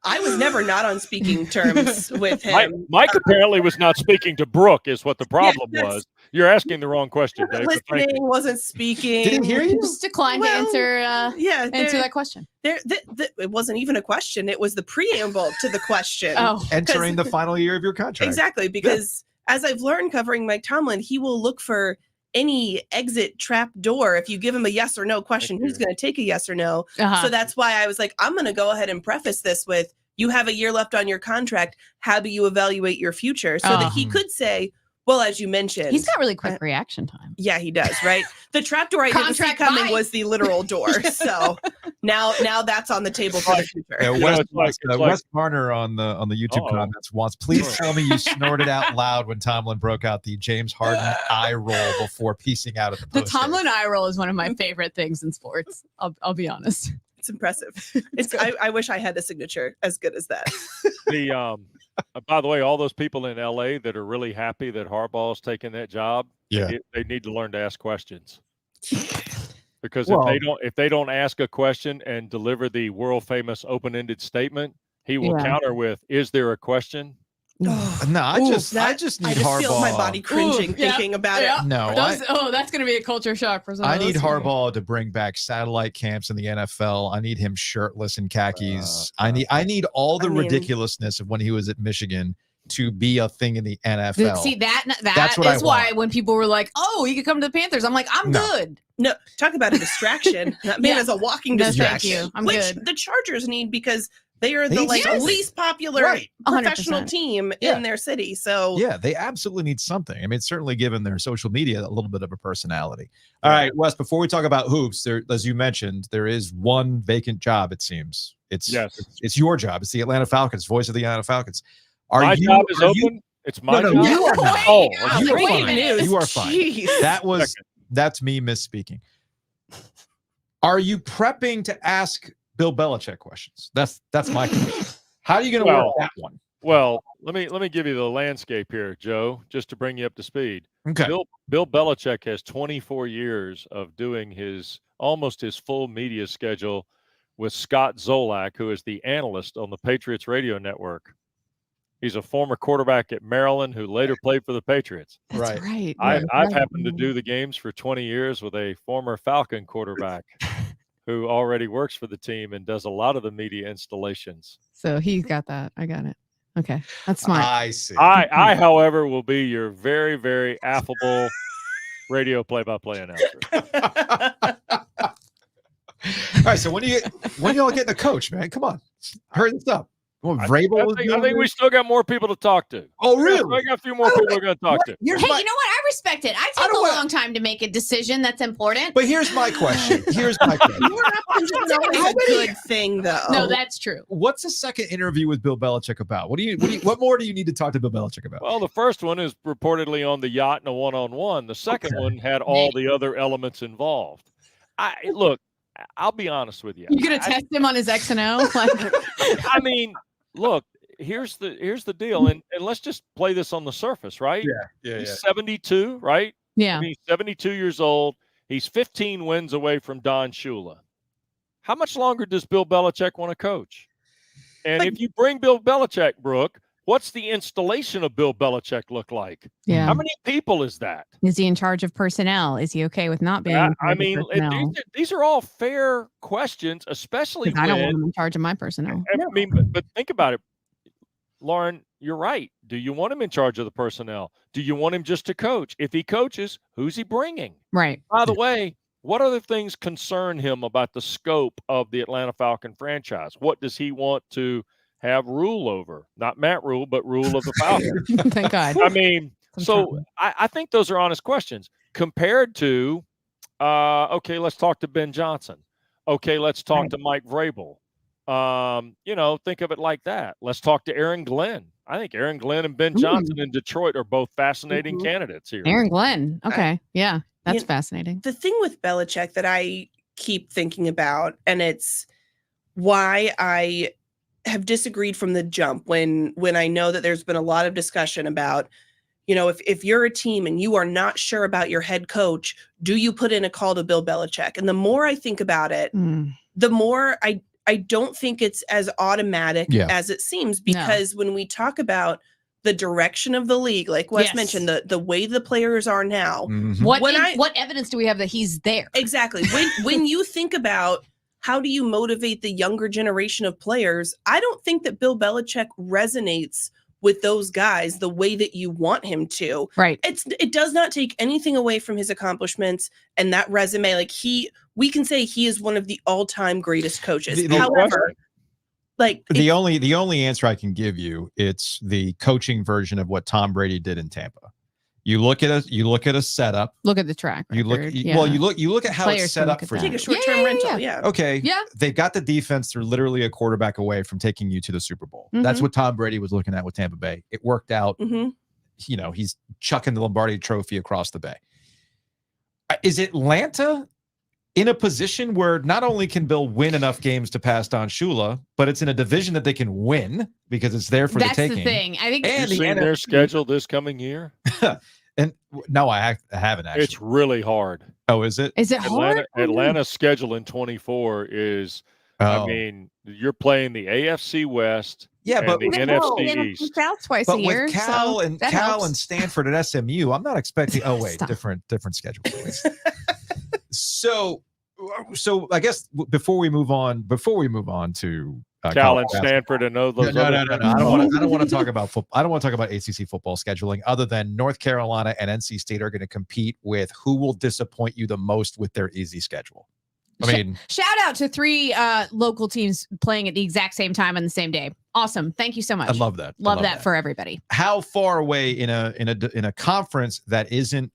I was never not on speaking terms with him. Mike apparently was not speaking to Brooke is what the problem was. You're asking the wrong question, Dave. Listening, wasn't speaking. Didn't hear you? Just declined to answer that question. It wasn't even a question. It was the preamble to the question. Entering the final year of your contract. Exactly, because as I've learned covering Mike Tomlin, he will look for any exit trap door. If you give him a yes or no question, he's going to take a yes or no. So that's why I was like, I'm going to go ahead and preface this with, you have a year left on your contract. How do you evaluate your future? So that he could say, well, as you mentioned, he's got really quick reaction time. Yeah, he does. Right. The trap door I didn't see coming was the literal door. So now that's on the table for the future. Yeah, Wes Garner on the YouTube comments wants, please tell me you snorted out loud when Tomlin broke out the James Harden eye roll before piecing out at the post. The Tomlin eye roll is one of my favorite things in sports. I'll be honest. It's impressive. I wish I had a signature as good as that. By the way, all those people in LA that are really happy that Harbaugh's taking that job, they need to learn to ask questions. Because if they don't ask a question and deliver the world famous open-ended statement, he will counter with, "Is there a question?" No, I just need Harbaugh. I feel my body cringing thinking about it. No, that's going to be a culture shock for some. I need Harbaugh to bring back satellite camps in the NFL. I need him shirtless in khakis. I need all the ridiculousness of when he was at Michigan to be a thing in the NFL. See, that's what is why when people were like, "Oh, he could come to the Panthers," I'm like, "I'm good." No, talk about a distraction. That man is a walking distraction. Thank you. I'm Which good. the Chargers need because they are the least popular professional 100%. team in their city. So yeah, they absolutely need something. I mean, it's certainly given their social media a little bit of a personality. All right, Wes, before we talk about hoops, there, as you mentioned, there is one vacant job, it seems. It's your job. It's the Atlanta Falcons, voice of the Atlanta Falcons. My job is open. It's my job. No, you are not. Oh, you are fine. News. You are fine. Jeez. That's me misspeaking. Are you prepping to ask Bill Belichick questions? That's my question. How are you going to work that one? Well, let me give you the landscape here, Joe, just to bring you up to speed. Okay. Bill Belichick has 24 years of doing almost his full media schedule with Scott Zolak, who is the analyst on the Patriots radio network. He's a former quarterback at Maryland who later played for the Patriots. That's right. I've happened to do the games for 20 years with a former Falcon quarterback who already works for the team and does a lot of the media installations. So he's got that. I got it. Okay. That's smart. I see. I, however, will be your very, very affable radio play-by-play announcer. All right. So when y'all getting a coach, man? Come on, hurry this up. Well, Vrabel I think we still got more people to talk to. Oh, really? I got a few more people we're going to talk to. Hey, you know what? I respect it. I take a long time to make a decision that's important. But here's my question. More options is always a good thing, though. No, that's true. What's the second interview with Bill Belichick about? What more do you need to talk to Bill Belichick about? Well, the first one is reportedly on the yacht and a one-on-one. The second one had all the other elements involved. Look, I'll be honest with you. You gonna test him on his X and O? I mean, look, here's the deal, and let's just play this on the surface, right? Yeah. He's 72, right? Yeah. He's 72 years old. He's 15 wins away from Don Shula. How much longer does Bill Belichick want to coach? And if you bring Bill Belichick, Brooke, what's the installation of Bill Belichick look like? Yeah. How many people is that? Is he in charge of personnel? Is he okay with not being? In charge of personnel? These are all fair questions, especially when I don't want him in charge of my personnel. I mean, but think about it, Lauren. You're right. Do you want him in charge of the personnel? Do you want him just to coach? If he coaches, who's he bringing? Right. By the way, what other things concern him about the scope of the Atlanta Falcon franchise? What does he want to have rule over? Not Matt Rule, but rule of the Falcons. Thank God. I mean, I think those are honest questions compared to, okay, let's talk to Ben Johnson. Okay, let's talk to Mike Vrabel. Think of it like that. Let's talk to Aaron Glenn. I think Aaron Glenn and Ben Johnson in Detroit are both fascinating candidates here. Aaron Glenn. Okay. Yeah. That's fascinating. The thing with Belichick that I keep thinking about, and it's why I have disagreed from the jump when I know that there's been a lot of discussion about, if you're a team and you are not sure about your head coach, do you put in a call to Bill Belichick? And the more I think about it, the more I don't think it's as automatic as it seems, because when we talk about the direction of the league, like Wes mentioned, the way the players are now, what evidence do we have that he's there? Exactly. When you think about how do you motivate the younger generation of players, I don't think that Bill Belichick resonates with those guys the way that you want him to. Right. It does not take anything away from his accomplishments and that resume. Like we can say he is one of the all-time greatest coaches. However, the only answer I can give you, it's the coaching version of what Tom Brady did in Tampa. You look at a setup. Look at the track record. You look at how it's set up for you. Take a short-term rental. Yeah. Okay. Yeah. They've got the defense. They're literally a quarterback away from taking you to the Super Bowl. That's what Tom Brady was looking at with Tampa Bay. It worked out. He's chucking the Lombardi Trophy across the bay. Is Atlanta in a position where not only can Bill win enough games to pass Don Shula, but it's in a division that they can win because it's there for the taking? That's the thing. I think. Have you seen their schedule this coming year? And no, I haven't actually. It's really hard. Oh, is it? Is it hard? Atlanta's schedule in 24 is. I mean, you're playing the AFC West. Yeah, but the NFC East. South twice a year. With Cal and Stanford at SMU, I'm not expecting. Oh wait, different schedule. So I guess before we move on to Cal and Stanford and those. No. I don't want to talk about football. I don't want to talk about ACC football scheduling. Other than North Carolina and NC State are going to compete with who will disappoint you the most with their easy schedule. I mean, shout out to 3 local teams playing at the exact same time on the same day. Awesome. Thank you so much. I love that. Love that for everybody. How far away in a conference that isn't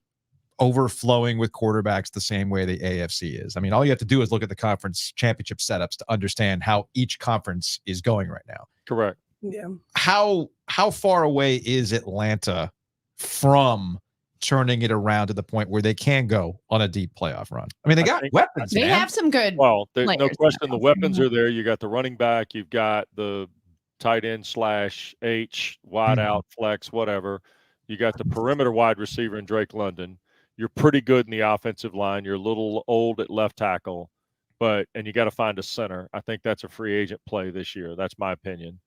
overflowing with quarterbacks the same way the AFC is? I mean, all you have to do is look at the conference championship setups to understand how each conference is going right now. Correct. Yeah. How far away is Atlanta from turning it around to the point where they can go on a deep playoff run? I mean, they got weapons. They have some good. Well, there's no question the weapons are there. You got the running back. You've got the tight end / H, wide out, flex, whatever. You got the perimeter wide receiver in Drake London. You're pretty good in the offensive line. You're a little old at left tackle, and you got to find a center. I think that's a free agent play this year. That's my opinion.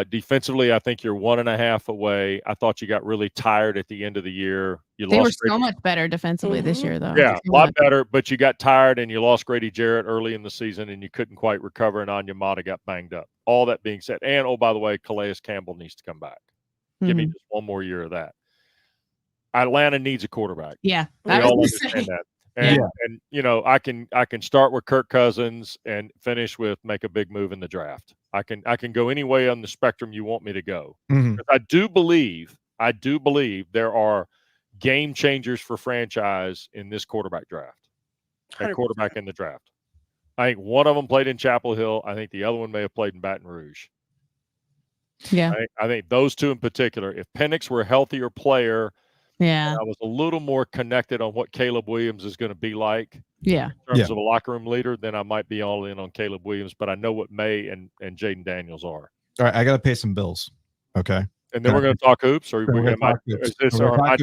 Defensively, I think you're 1.5 away. I thought you got really tired at the end of the year. They were so much better defensively this year, though. Yeah, a lot better, but you got tired and you lost Grady Jarrett early in the season and you couldn't quite recover, and Onyemata got banged up. All that being said, and oh, by the way, Calais Campbell needs to come back. Give me just one more year of that. Atlanta needs a quarterback. Yeah, we all understand that. And you know, I can start with Kirk Cousins and finish with make a big move in the draft. I can go any way on the spectrum you want me to go. I do believe there are game changers for franchise in this quarterback draft. A quarterback in the draft. I think one of them played in Chapel Hill. I think the other one may have played in Baton Rouge. Yeah. I think those two in particular. If Penix were a healthier player, I was a little more connected on what Caleb Williams is going to be like. Yeah. In terms of a locker room leader, then I might be all in on Caleb Williams, but I know what May and Jaden Daniels are. All right, I got to pay some bills. Okay. And then we're going to talk hoops. Or am I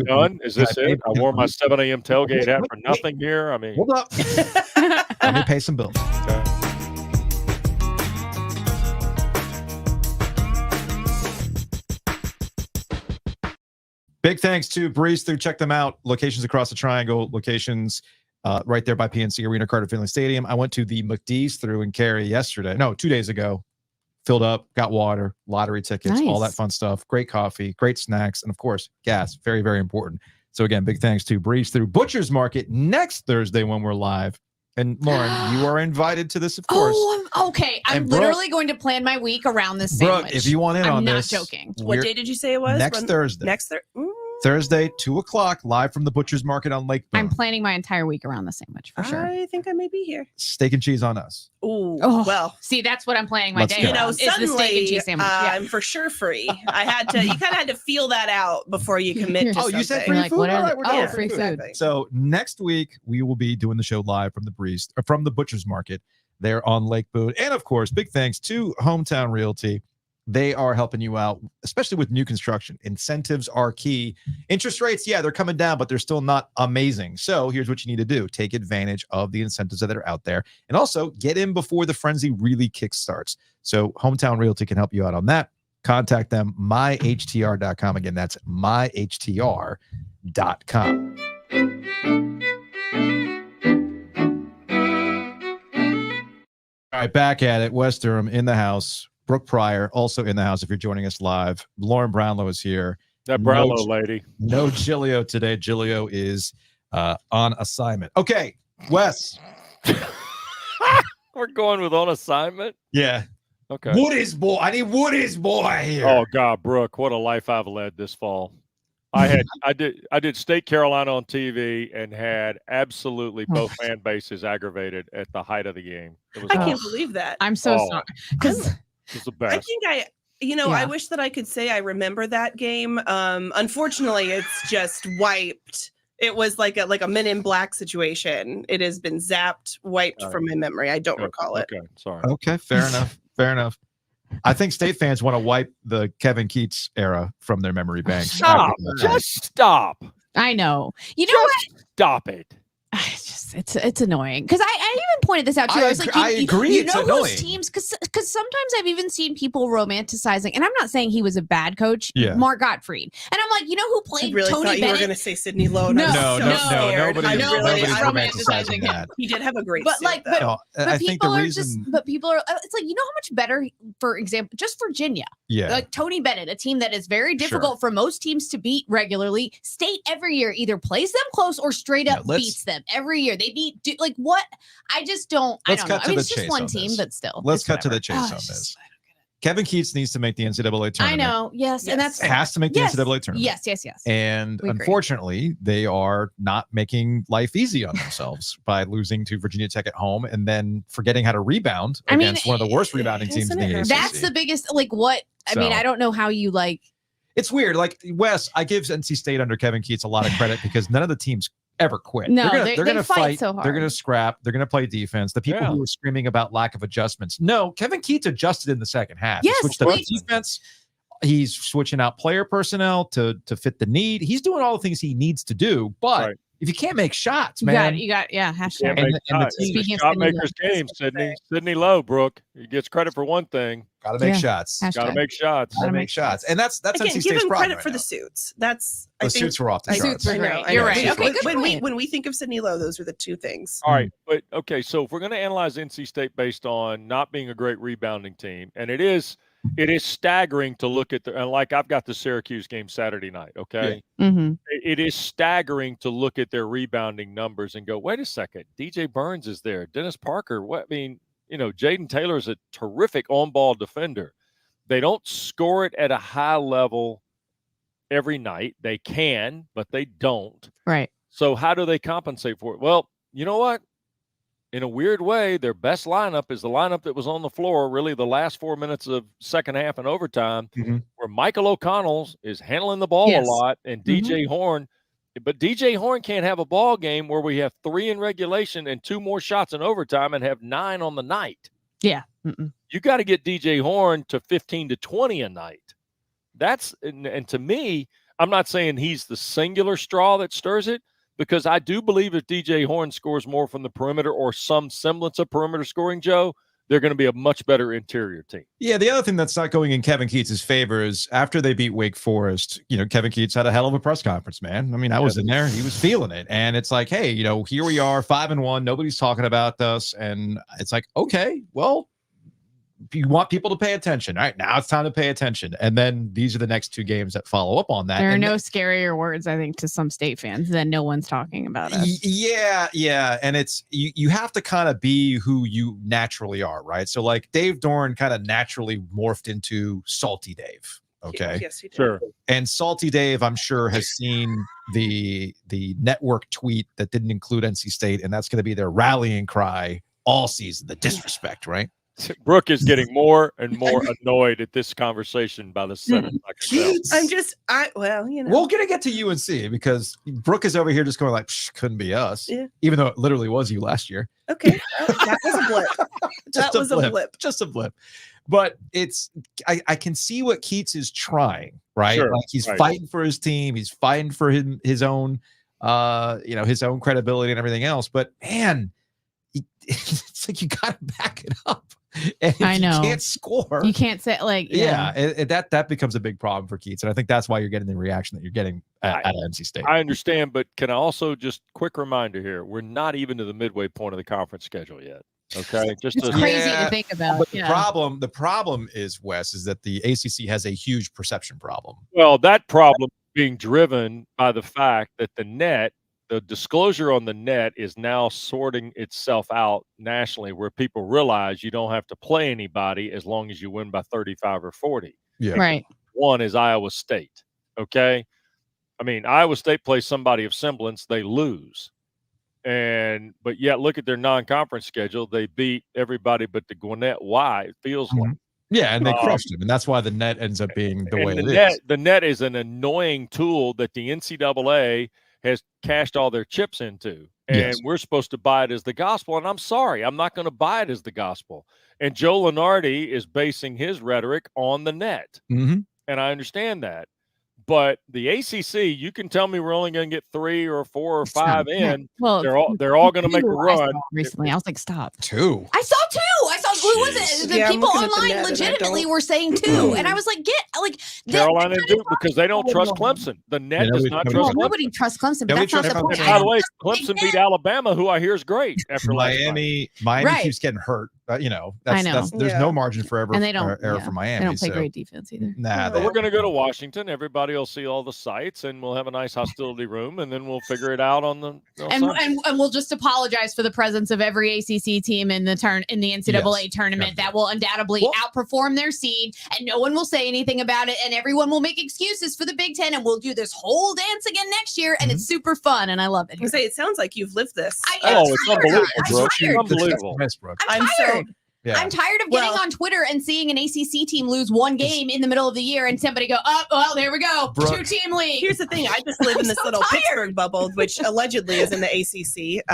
done? Is this it? I wore my 7 a.m. tailgate hat for nothing here. I mean, hold up. Let me pay some bills. Okay. Big thanks to Breeze Through. Check them out. Locations across the triangle. Locations right there by PNC Arena, Carter Finley Stadium. I went to the McDee's through in Cary 2 days ago. Filled up, got water, lottery tickets, all that fun stuff. Great coffee, great snacks, and of course, gas. Very, very important. So again, big thanks to Breeze Through. Butcher's Market next Thursday when we're live. And Lauren, you are invited to this, of course. Oh, okay. I'm literally going to plan my week around this sandwich. Brooke, if you want in on this. I'm not joking. What day did you say it was? Next Thursday. Thursday, 2:00, live from the Butcher's Market on Lake Boone. I'm planning my entire week around the sandwich for sure. I think I may be here. Steak and cheese on us. Ooh, well. See, that's what I'm planning my day. You know, is the steak and cheese sandwich. I'm for sure free. I had to. You kind of had to feel that out before you commit to something. You said free food. All right, we're doing free food. So next week we will be doing the show live from the Butcher's Market there on Lake Boone, and of course, big thanks to Hometown Realty. They are helping you out, especially with new construction. Incentives are key. Interest rates, they're coming down, but they're still not amazing. So here's what you need to do. Take advantage of the incentives that are out there. And also get in before the frenzy really kickstarts. So Hometown Realty can help you out on that. Contact them, myhtr.com. Again, that's myhtr.com. All right, back at it. Wes Durham in the house. Brooke Pryor also in the house if you're joining us live. Lauren Brownlow is here. That Brownlow lady. No Giglio today. Giglio is on assignment. Okay, Wes. We're going with on assignment? Yeah. Okay. Woody's boy. I need Woody's boy here. Oh, God, Brooke, what a life I've led this fall. I did State Carolina on TV and had absolutely both fan bases aggravated at the height of the game. I can't believe that. I'm so sorry. Because it's the best. I think I wish that I could say I remember that game. Unfortunately, it's just wiped. It was like a Men in Black situation. It has been wiped from my memory. I don't recall it. Okay, sorry. Okay, fair enough. Fair enough. I think State fans want to wipe the Kevin Keats era from their memory banks. Stop. Just stop. I know. You know what? Stop it. It's annoying because I even pointed this out too. I was like, I agree. You know those teams because sometimes I've even seen people romanticizing, and I'm not saying he was a bad coach. Yeah. Mark Gottfried, and I'm like, you know who played I really Tony thought Bennett? you were going to say Sidney Lowe. No, nobody's romanticizing that. He did have a great. But like, but I think the reason, but people are. It's like, you know how much better, for example, just Virginia. Yeah. Like Tony Bennett, a team that is very difficult for most teams to beat regularly. State every year either plays them close or straight up beats them every year. They beat like what? I just don't. I don't know. I mean, it's just one team, but still. Let's cut to the chase on this. Kevin Keats needs to make the NCAA tournament. I know. Yes. And that's has to make the NCAA tournament. Yes. And unfortunately, they are not making life easy on themselves by losing to Virginia Tech at home and then forgetting how to rebound against one of the worst rebounding teams in the ACC. That's the biggest, like, what? I mean, I don't know how you like. It's weird. Like, Wes, I give NC State under Kevin Keats a lot of credit because none of the teams ever quit. No, they're going to fight so hard. They're going to scrap. They're going to play defense. The people who are screaming about lack of adjustments. No, Kevin Keats adjusted in the second half. Yes, he switched up defense. He's switching out player personnel to fit the need. He's doing all the things he needs to do, but if you can't make shots, You man. got hashtag. Can't make And the shots. team- It's a Speaking of shot Sydney maker's Lowe. game, Sydney Lowe, Brooke. He gets credit for one thing. Got to make Yeah. shots. Hashtag. Got to make shots. Got to make shots. And that's Again, NC give State's him problem credit right for now. the suits. That's The suits were off the The charts. suits were I know, great. I You're know. right. Yeah. Okay, good when point. we think of Sydney Lowe, those are the two things. All right, but okay, so if we're going to analyze NC State based on not being a great rebounding team, and it is staggering to look at and like I've got the Syracuse game Saturday night, okay? Mm-hmm. It is staggering to look at their rebounding numbers and go, wait a second, DJ Burns is there, Dennis Parker, Jaden Taylor is a terrific on-ball defender. They don't score it at a high level every night. They can, but they don't. Right. So how do they compensate for it? Well, you know what? In a weird way, their best lineup is the lineup that was on the floor really the last 4 minutes of second half and overtime, where Michael O'Connell is handling the ball a lot and DJ Horn. But DJ Horn can't have a ball game where we have 3 in regulation and 2 more shots in overtime and have 9 on the night. Yeah. You got to get DJ Horn to 15 to 20 a night. That's and to me, I'm not saying he's the singular straw that stirs it, because I do believe if DJ Horn scores more from the perimeter or some semblance of perimeter scoring, Joe, they're going to be a much better interior team. Yeah, the other thing that's not going in Kevin Keats' favor is after they beat Wake Forest, Kevin Keats had a hell of a press conference, man. I mean, I was in there. He was feeling it. And it's like, hey, here we are, 5-1. Nobody's talking about us. And it's like, okay, well, you want people to pay attention. All right, now it's time to pay attention. And then these are the next 2 games that follow up on that. There are and no scarier words, I think, to some State fans than no one's talking about us. Yeah. And it's you have to kind of be who you naturally are, right? So like Dave Dorn kind of naturally morphed into Salty Dave. Okay. Yes, he did. Sure. And Salty Dave, I'm sure, has seen the network tweet that didn't include NC State, and that's going to be their rallying cry all season, the disrespect, right? Brooke is getting more and more annoyed at this conversation by the Senate. We're going to get to UNC because Brooke is over here just going like, Psh, couldn't be us. Yeah. Even though it literally was you last year. Okay. That was a blip. Just a blip. But I can see what Keats is trying, right? Sure, like he's fighting for his team. He's fighting for his own, his own credibility and everything else. But man, it's like you got to back it up. And if I know. you can't score. You can't say that becomes a big problem for Keats, and I think that's why you're getting the reaction that you're getting at NC State. I understand, but can I also just quick reminder here? We're not even to the midway point of the conference schedule yet. Okay, it's crazy to think about. But the problem is, Wes, is that the ACC has a huge perception problem. Well, that problem being driven by the fact that the disclosure on the net is now sorting itself out nationally, where people realize you don't have to play anybody as long as you win by 35 or 40. Yeah. Right. One is Iowa State. Okay. I mean, Iowa State plays somebody of semblance, they lose. But yet look at their non-conference schedule. They beat everybody but the Gwinnett Y, it feels like. Yeah, and they crushed him, and that's why the net ends up being the way it is. The net is an annoying tool that the NCAA has cashed all their chips into, and we're supposed to buy it as the gospel. And I'm sorry, I'm not going to buy it as the gospel. And Joe Lunardi is basing his rhetoric on the net, and I understand that. But the ACC, you can tell me we're only going to get 3 or 4 or 5 in. Well, they're all going to make a run. Recently, I was like, stop. 2. I saw 2. Who was it? The people online legitimately were saying 2, and I was like, Carolina and Duke, because they don't trust Clemson. The net does not trust Clemson. Nobody trusts Clemson. But that's not the point. By the way, Clemson beat Alabama, who I hear is great after Miami keeps getting hurt. There's no margin for error. And they don't for Miami. They don't play great defense either. Nah, we're going to go to Washington. Everybody will see all the sites, and we'll have a nice hostility room, and then we'll figure it out on the. And we'll just apologize for the presence of every ACC team in the NCAA tournament that will undoubtedly outperform their seed, and no one will say anything about it, and everyone will make excuses for the Big Ten, and we'll do this whole dance again next year, and it's super fun, and I love it. It sounds like you've lived this. It's unbelievable, Brooke. I'm tired. I'm tired of getting on Twitter and seeing an ACC team lose one game in the middle of the year and somebody go, oh, well, there we go. Brooke. 2-team league. Here's the thing. I just live in this little Pittsburgh bubble, which allegedly is in the ACC.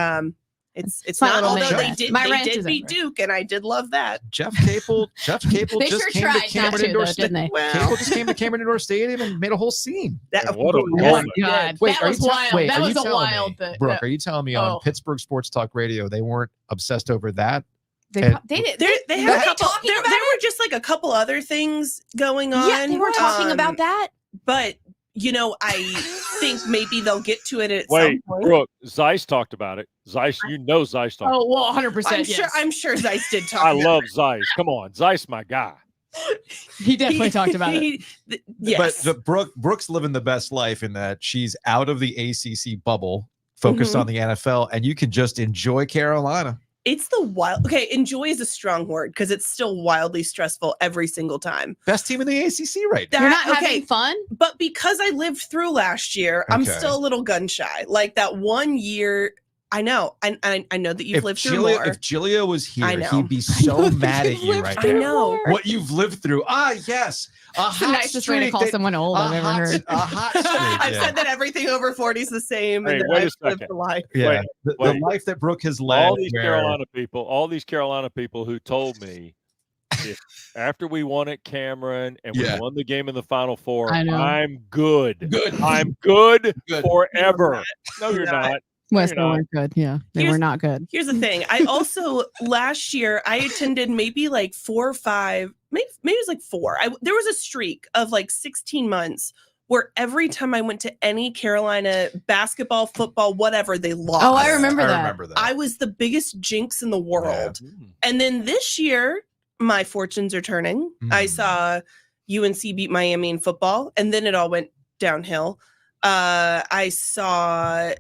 It's my not. little Although rant. they My rant did is beat over. Duke, and I did love that. Jeff Capel They just sure came tried to not Cameron to, Indoor though, didn't they? Well, Capel just came to Cameron Indoor Stadium and made a whole scene. And what a Oh my moment. God, Wait, that are was you wild. wait, That are was you a telling wild. me, Brooke, are you telling me on Oh. Pittsburgh Sports Talk Radio they weren't obsessed over that? They And- did. they were had a they couple. talking There about were just like a couple other things going on. Yeah, they were talking about that. But I think maybe they'll get to it at Wait, some point. Brooke, Zeiss talked about it. Zeiss, Zeiss talked. Oh well, 100%. I'm sure Zeiss did talk. I about love Zeiss. Come on, Zeiss, my guy. He definitely talked about it. Yes. But Brooke's living the best life in that she's out of the ACC bubble, focused Mhm. on the NFL, and you can just enjoy Carolina. It's the wild. Okay, enjoy is a strong word because it's still wildly stressful every single time. Best team in the ACC right now. You're not having fun. But because I lived through last year, I'm Okay. still a little gun shy. Like that 1 year, I know, and I know that you've If lived through Giglio, more. if Giglio was I here, know. he'd be so mad at you right I now. know. What you've lived through. Yes. It's the nicest way to call someone old I've ever heard. A hot streak. I've yeah. said that everything over 40 is the same. Hey, and that wait a I've lived second. the life. Yeah. Wait, the wait. life that Brooke has led. All these where- Carolina people who told me if after we won at Cameron and we Yeah. won the game in the Final Four, I know. I'm good. Good. I'm good, Good. forever. No, you're not. not. Wes, You're they not. weren't good. Yeah, they Here's- were not good. Here's the thing. I also last year I attended maybe like 4 or 5, maybe it was like 4. There was a streak of like 16 months where every time I went to any Carolina basketball, football, whatever, they lost. Oh, I remember I that. remember that. I was the biggest jinx in the world. Mm. And then this year, my fortunes are turning. I Mm. saw UNC beat Miami in football, and then it all went downhill. I saw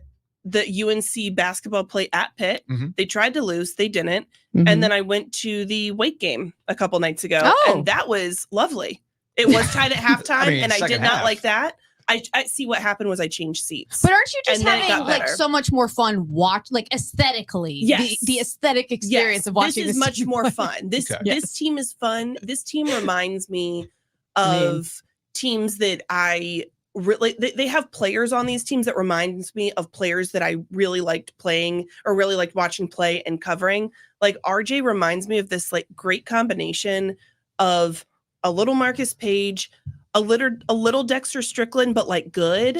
the UNC basketball play at Pitt. Mhm. They tried to lose, they didn't. Mhm. And then I went to the Wake game a couple nights ago, Oh. and that was lovely. It was tied at halftime, I mean, and I did second not half. like that. I see what happened was I changed seats. But aren't you just And then it having got like better. so much more fun like aesthetically? Yes. The aesthetic experience Yes, of watching this is much team more play. fun. This Okay. Yes. this team is fun. This team reminds me of teams that I really they have players on these teams that reminds me of players that I really liked playing or really liked watching play and covering. Like RJ reminds me of this like great combination of a little Marcus Page, a little Dexter Strickland, but like good.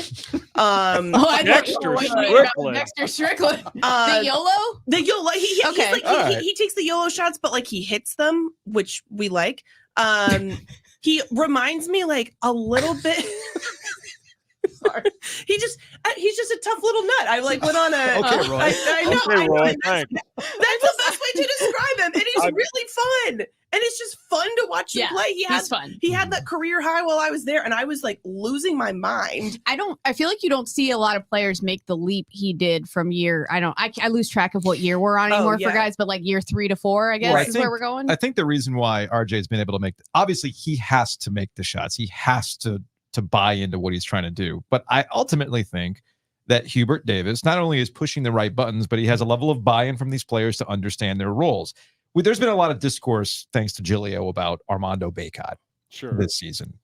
Oh, I know. Dexter Wait, Strickland. Dexter Strickland. Uh, The YOLO? The YOLO, he's Okay. like All right. he takes the YOLO shots, but like he hits them, which we like. He reminds me like a little bit. Sorry, he's just a tough little nut. I like went on a. Okay, Roy. I know. Okay, I know. Roy, That's thanks. the best way to describe him, and he's I'm- really fun, and it's just fun to watch him Yeah, play. He's fun. He had that career high while I was there, and I was like losing my mind. I feel like you don't see a lot of players make the leap he did from year. I lose track of what year we're on Oh, anymore yeah. for guys, but like year 3 to 4, I guess Well, I is think- where we're going. I think the reason why RJ's been able to make, obviously he has to make the shots. He has to buy into what he's trying to do. But I ultimately think that Hubert Davis not only is pushing the right buttons, but he has a level of buy-in from these players to understand their roles. There's been a lot of discourse, thanks to Giglio, about Armando Bacot Sure. this season.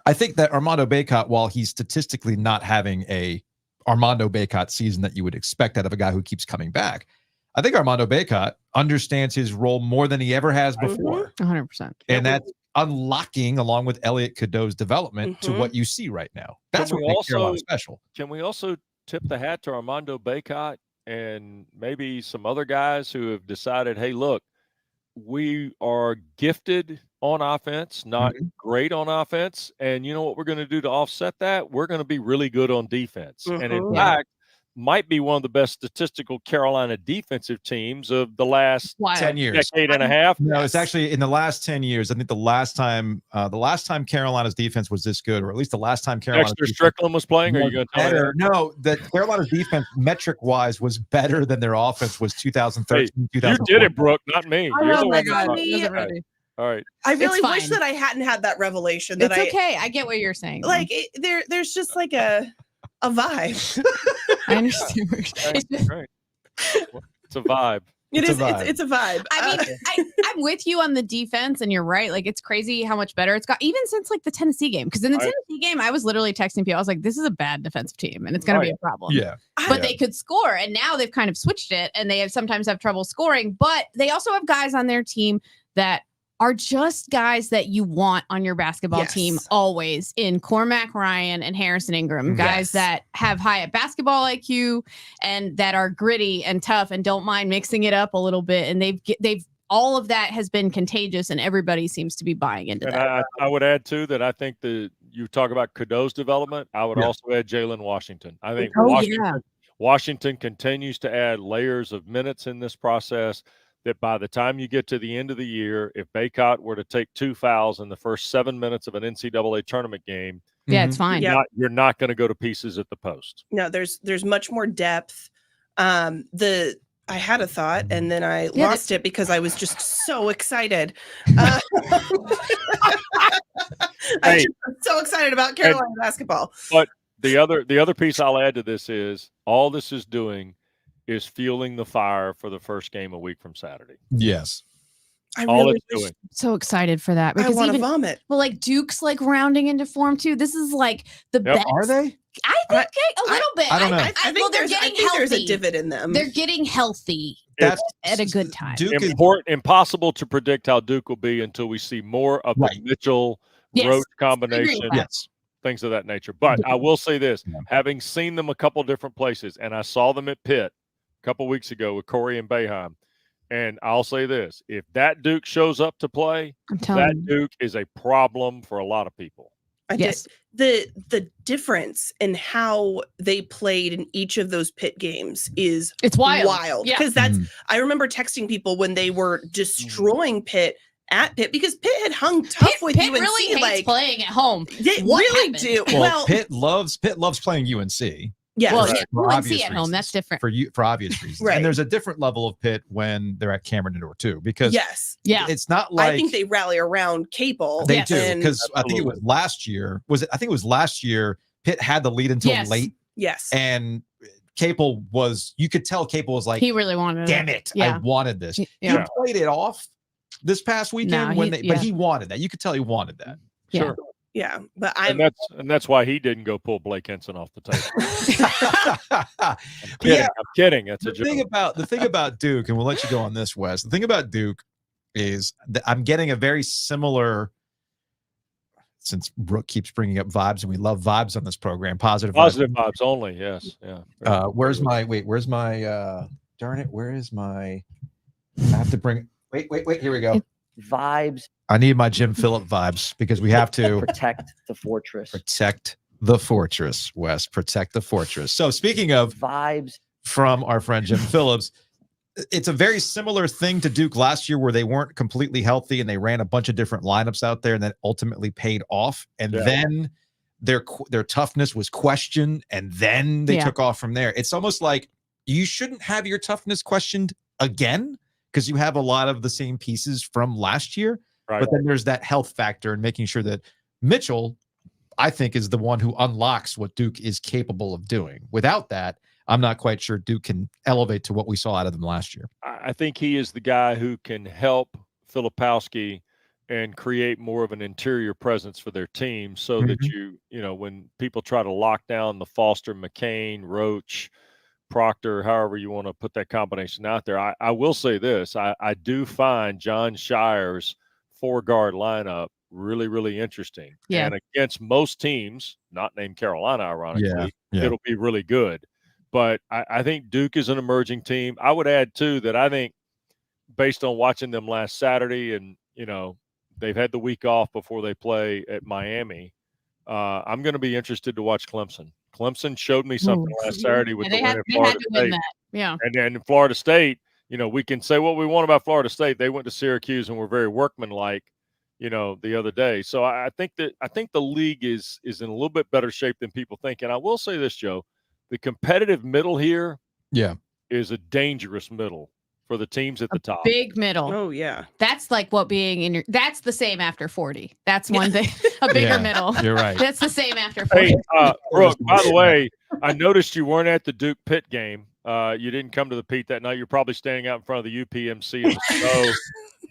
I think that Armando Bacot, while he's statistically not having a Armando Bacot season that you would expect out of a guy who keeps coming back, I think Armando Bacot understands his role more than he ever has before. 100%. And that's unlocking, along with Elliot Cadeau's development, to Mhm. what you see right now. That's Can what we makes Carolina also- special. Can we also tip the hat to Armando Bacot and maybe some other guys who have decided, hey, look, we are gifted on offense, not great on offense. And you know what we're going to do to offset that? We're going to be really good on defense. And in Mhm. fact, might be one of the best statistical Carolina defensive teams of the last Wild. 10 years. decade and a half. No, it's actually in the last 10 years. I think the last time Carolina's defense was this good, or at least the last time Carolina's Dexter defense Strickland was playing. Are you was going to tell me better. that? No, that Carolina's defense, metric-wise, was better than their offense was 2013, You 2014. did it, Brooke, not me. I You're know, the my one that God. brought- Me- Wasn't ready. All right. I really It's wish fine. that I hadn't had that revelation. That It's okay. I get what you're saying. though. like there's just like a vibe. I understand. It's That's just, great. It's a vibe. It's a vibe. I mean, I'm with you on the defense, and you're right. Like, it's crazy how much better it's got, even since like the Tennessee game. Because in the Tennessee game, I was literally texting people. I was like, "This is a bad defensive team, and it's going to be a problem." Yeah, but they could score, and now they've kind of switched it, and they sometimes have trouble scoring. But they also have guys on their team that are just guys that you want on your basketball team always, in Cormac Ryan and Harrison Ingram, guys that have high basketball IQ and that are gritty and tough and don't mind mixing it up a little bit. And they've all of that has been contagious, and everybody seems to be buying into that. I would add too that I think you talk about Cadeau's development. I would also add Jalen Washington. I think Washington continues to add layers of minutes in this process, that by the time you get to the end of the year, if Baycott were to take 2 fouls in the first 7 minutes of an NCAA tournament game, it's fine. You're not going to go to pieces at the post. No, there's much more depth. I had a thought and then I lost it because I was just so excited. I'm so excited about Carolina basketball. But the other piece I'll add to this is all this is doing is fueling the fire for the first game a week from Saturday. Yes. So excited for that. Because I want to vomit. Well, like Duke's like rounding into form too. This is like the best. Are they? I think a little bit. I don't know. I think they're getting healthy. There's a divot in them. They're getting healthy That's at a good time. Duke Impossible to predict how Duke will be until we see more of the Mitchell Roach combination. Yes. Things of that nature. But I will say this, having seen them a couple different places, and I saw them at Pitt a couple weeks ago with Corey and Boeheim, and I'll say this, if that Duke shows up to play, Duke is a problem for a lot of people. The difference in how they played in each of those Pitt games is wild. Because I remember texting people when they were destroying Pitt at Pitt, because Pitt had hung tough with UNC. Really hates playing at home. They really do. Well, Pitt loves playing UNC. Yeah, UNC at home, that's different for obvious reasons. Right. And there's a different level of Pitt when they're at Cameron Indoor too, because it's not like I think they rally around Capel. They do, because I think it was last year. I think it was last year. Pitt had the lead until late. Yes, and Capel was. You could tell Capel was like, he really wanted. Damn it! I wanted this. He played it off this past weekend but he wanted that. You could tell he wanted that. Sure. Yeah, but that's why he didn't go pull Blake Henson off the table. I'm kidding. That's a joke. The thing about Duke, and we'll let you go on this, Wes. The thing about Duke is that I'm getting a very similar. Since Brooke keeps bringing up vibes, and we love vibes on this program, positive vibes only. Yes, yeah. Where's my? Darn it! Where is my? I have to bring. Wait. Here we go. Vibes. I need my Jim Phillip vibes, because we have to protect the fortress. Protect the fortress, Wes. Protect the fortress. So speaking of vibes from our friend Jim Phillips, it's a very similar thing to Duke last year, where they weren't completely healthy and they ran a bunch of different lineups out there, and that ultimately paid off. And then their toughness was questioned, and then they took off from there. It's almost like you shouldn't have your toughness questioned again, because you have a lot of the same pieces from last year. Right. But then there's that health factor and making sure that Mitchell, I think, is the one who unlocks what Duke is capable of doing. Without that, I'm not quite sure Duke can elevate to what we saw out of them last year. I think he is the guy who can help Filipowski and create more of an interior presence for their team, so that when people try to lock down the Foster, McCain, Roach, Proctor, however you want to put that combination out there. I will say this. I do find John Shire's 4-guard lineup really, really interesting. Yeah. And against most teams, not named Carolina, ironically, it'll be really good. But I think Duke is an emerging team. I would add, too, that I think based on watching them last Saturday, and, they've had the week off before they play at Miami, I'm going to be interested to watch Clemson. Clemson showed me something last Saturday with the win at Florida State. Yeah. And then Florida State, we can say what we want about Florida State. They went to Syracuse and were very workmanlike, the other day. So I think the league is in a little bit better shape than people think. And I will say this, Joe, the competitive middle here is a dangerous middle for the teams at the top. Big middle. Oh, yeah. That's like what being in that's the same after 40. That's one thing. A bigger middle. You're right. That's the same after 40. Hey, Brooke, by the way, I noticed you weren't at the Duke Pitt game. You didn't come to the Pete that night. You're probably standing out in front of the UPMC in the snow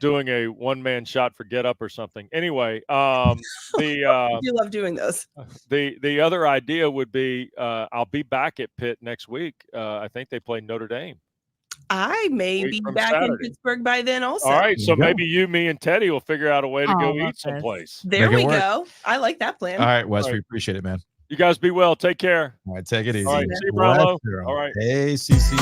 doing a one-man shot for Get Up or something. Anyway, You love doing those. The other idea would be I'll be back at Pitt next week. I think they play Notre Dame. I may be back Saturday. in Pittsburgh by then also. All right, so There you maybe you, me, and Teddy will figure out a way to Oh, go love eat someplace. There Make we it work. go. I like that plan. All right, Wes, All right. we appreciate it, man. You guys be well. Take care. All right, take it easy. All right, see you, Wes Brownlow. Durham. All right. Hey, CC.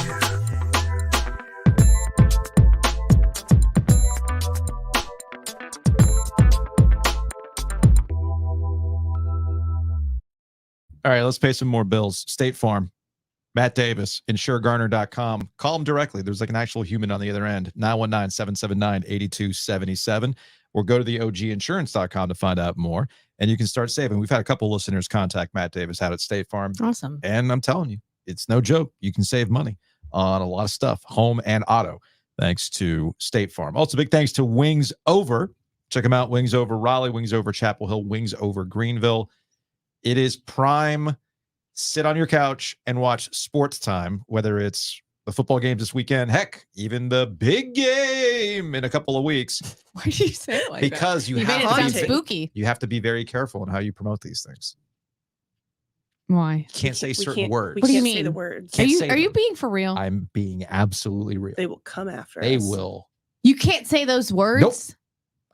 All right, let's pay some more bills. State Farm, Matt Davis, insuregarner.com. Call him directly. There's like an actual human on the other end. 919-779-8277. Or go to the OGinsurance.com to find out more. And you can start saving. We've had a couple listeners contact Matt Davis out at State Farm. Awesome. And I'm telling you, it's no joke. You can save money on a lot of stuff, home and auto, thanks to State Farm. Also, big thanks to Wings Over. Check them out. Wings Over Raleigh, Wings Over Chapel Hill, Wings Over Greenville. It is prime. Sit on your couch and watch sports time, whether it's the football games this weekend, heck, even the big game in a couple of weeks. Why did you say it like Because that? you You made it have sound to be, spooky. you have to be very careful in how you promote these things. Why? You can't say We certain can't- words. We What do you can't say mean? the words. Can't say Are you them. being for real? I'm being absolutely real. They will come after They us. will. You can't say those words?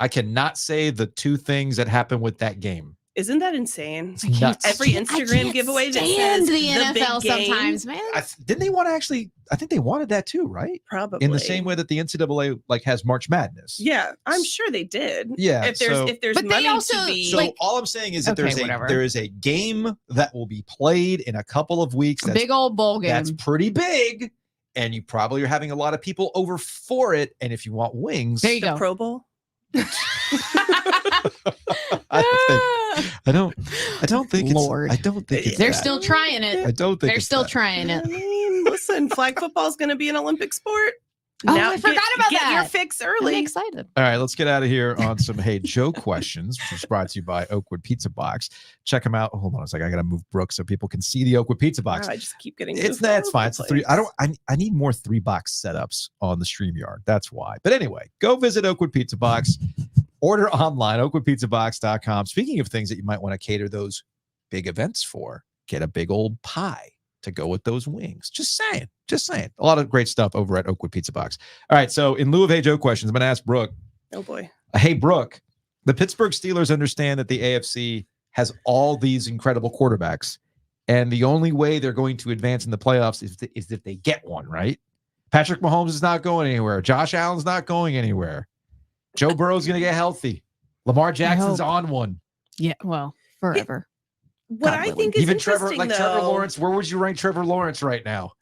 I cannot say the two things that happened with that game. Isn't that insane? It's I can't- nuts. Every I Instagram can't giveaway that stand says the the big NFL game. sometimes, man. Didn't they want to actually? I think they wanted that too, right? Probably In the same way that the NCAA like has March Madness. Yeah, I'm sure they did. Yeah. If there's so, if there's But they money also, to be so like- all I'm saying is that Okay, whatever. there is a game that will be played in a couple of weeks. That's, Big old bowl game. that's pretty big, and you probably are having a lot of people over for it. And if you want wings, There you the go. Pro Bowl. I don't think Lord. it's. I don't think it's. They're that. still trying it. I don't think They're it's still that. trying I it. mean, listen, flag football is going to be an Olympic sport. Oh, I forgot about get your that. fix I'm early. excited. All right, let's get out of here on some Hey Joe questions, which is brought to you by Oakwood Pizza Box. Check them out. Hold on a second. I got to move Brooke so people can see the Oakwood Pizza Box. Wow, I just keep getting. It's moved that's all fine. over It's the a three. place. I need more 3-box setups on the StreamYard. That's why. But anyway, go visit Oakwood Pizza Box. Order online, oakwoodpizzabox.com. Speaking of things that you might want to cater those big events for, get a big old pie to go with those wings. Just saying. A lot of great stuff over at Oakwood Pizza Box. All right, so in lieu of Hey Joe questions, I'm going to ask Brooke. Oh boy. Hey, Brooke, the Pittsburgh Steelers understand that the AFC has all these incredible quarterbacks, and the only way they're going to advance in the playoffs is if they get one, right? Patrick Mahomes is not going anywhere. Josh Allen's not going anywhere. Joe Burrow's going to get healthy. Lamar Jackson's on one. Yeah, well, forever. What God I willing. think is Even Trevor interesting, Trevor though, Lawrence. Where would you rank Trevor Lawrence right now?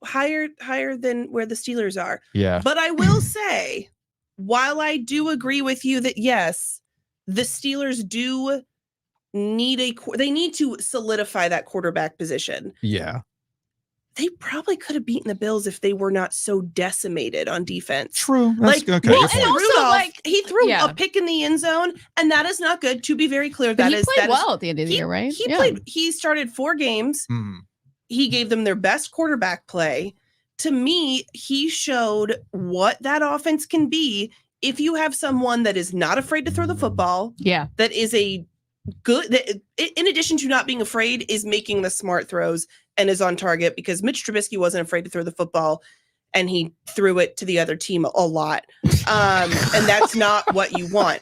higher than where the Steelers are. Yeah. But I will say, while I do agree with you that yes, the Steelers do need they need to solidify that quarterback position. Yeah. They probably could have beaten the Bills if they were not so decimated on defense. True. That's Like, okay. well, Good and point. also, Rudolph, like, he threw yeah. a pick in the end zone, and that is not good. To be very clear, But that he is played that is- well at the end of the year, right? He Yeah. played. He started 4 games. Mhm. He gave them their best quarterback play. To me, he showed what that offense can be if you have someone that is not afraid to throw the football, Yeah. that is a good, that, in addition to not being afraid, is making the smart throws and is on target, because Mitch Trubisky wasn't afraid to throw the football and he threw it to the other team a lot. And that's not what you want.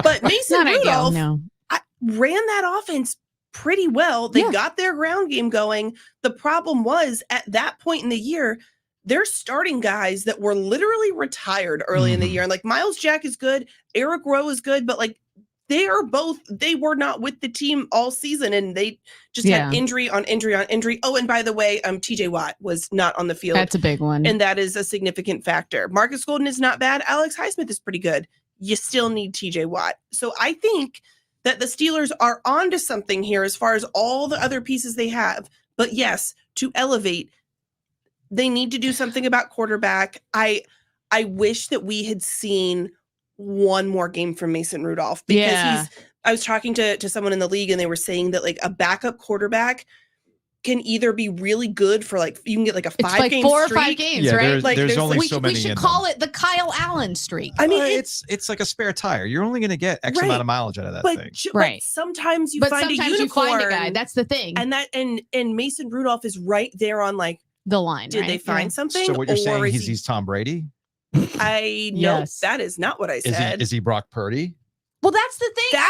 But Mason Not ideal, Rudolph no. ran that offense pretty well. They Yeah. got their ground game going. The problem was, at that point in the year, they're starting guys that were literally retired early in the Mhm. year. And like Miles Jack is good, Eric Rowe is good, but like they were not with the team all season, and they just had Yeah. injury on injury on injury. Oh, and by the way, TJ Watt was not on the field. That's a big one. And that is a significant factor. Marcus Golden is not bad. Alex Highsmith is pretty good. You still need TJ Watt. So I think that the Steelers are onto something here as far as all the other pieces they have. But yes, to elevate, they need to do something about quarterback. I wish that we had seen one more game from Mason Rudolph, because I was talking to someone in the league, and they were saying that like a backup quarterback can either be really good for like, you can get like a 5-game 4 or streak. 5 games, Yeah, right? there's only so many We should in call them. it the Kyle Allen streak. I mean, it's like a spare tire. You're only going to get X amount of mileage out of that thing. Right. But sometimes you But find sometimes a you unicorn. find a guy. That's the thing. And Mason Rudolph is right there on like, the line. did right? they find something? So what you're saying is he's Tom Brady? Yes. That is not what I said. Is he Brock Purdy? Well, that's the thing.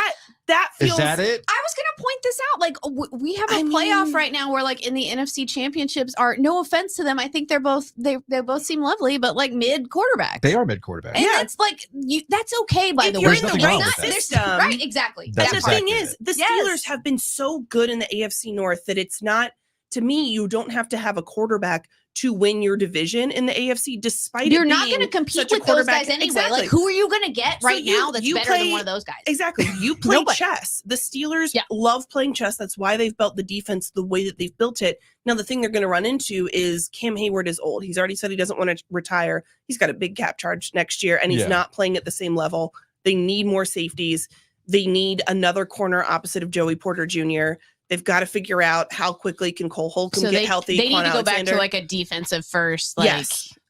That feels. Is that it? I was going to point this out. Like we have a playoff right now where like in the NFC championships are, no offense to them, I think they both seem lovely, but like mid quarterbacks. They are mid quarterbacks. And that's like that's okay by the way. You're in the nothing wrong with right that. system. Right, exactly. That's And the exactly thing is, it. the Steelers have been so good in the AFC North that it's not, to me, you don't have to have a quarterback to win your division in the AFC, despite You're it not being going to compete such a with those quarterback. guys anyway. Exactly. Like, who are you going to get So right now that's better than play- one of those guys? Exactly. You play Nobody. chess. The Steelers love playing chess. That's why they've built the defense the way that they've built it. Now, the thing they're going to run into is Cam Hayward is old. He's already said he doesn't want to retire. He's got a big cap charge next year, and he's not playing at the same level. They need more safeties. They need another corner opposite of Joey Porter Jr. They've got to figure out how quickly can Cole Holcomb get healthy. They need Quan to go back Alexander. to like a defensive first, like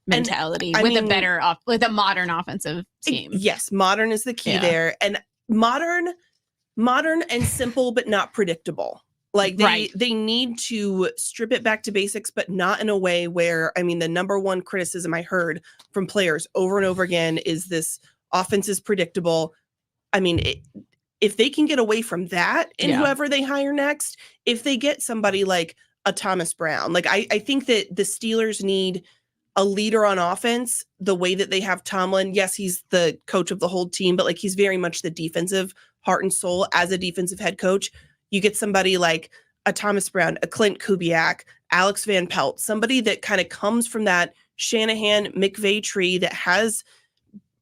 mentality I with mean, a better, with a modern offensive team. Yes, modern is the key there, and modern and simple, but not predictable. Like they need to strip it back to basics, but not in a way where, I mean, the number one criticism I heard from players over and over again is this offense is predictable. I mean, if they can get away from that in whoever they hire next, if they get somebody like a Thomas Brown, like I think that the Steelers need a leader on offense the way that they have Tomlin. Yes, he's the coach of the whole team, but like he's very much the defensive heart and soul as a defensive head coach. You get somebody like a Thomas Brown, a Clint Kubiak, Alex Van Pelt, somebody that kind of comes from that Shanahan McVay tree that has.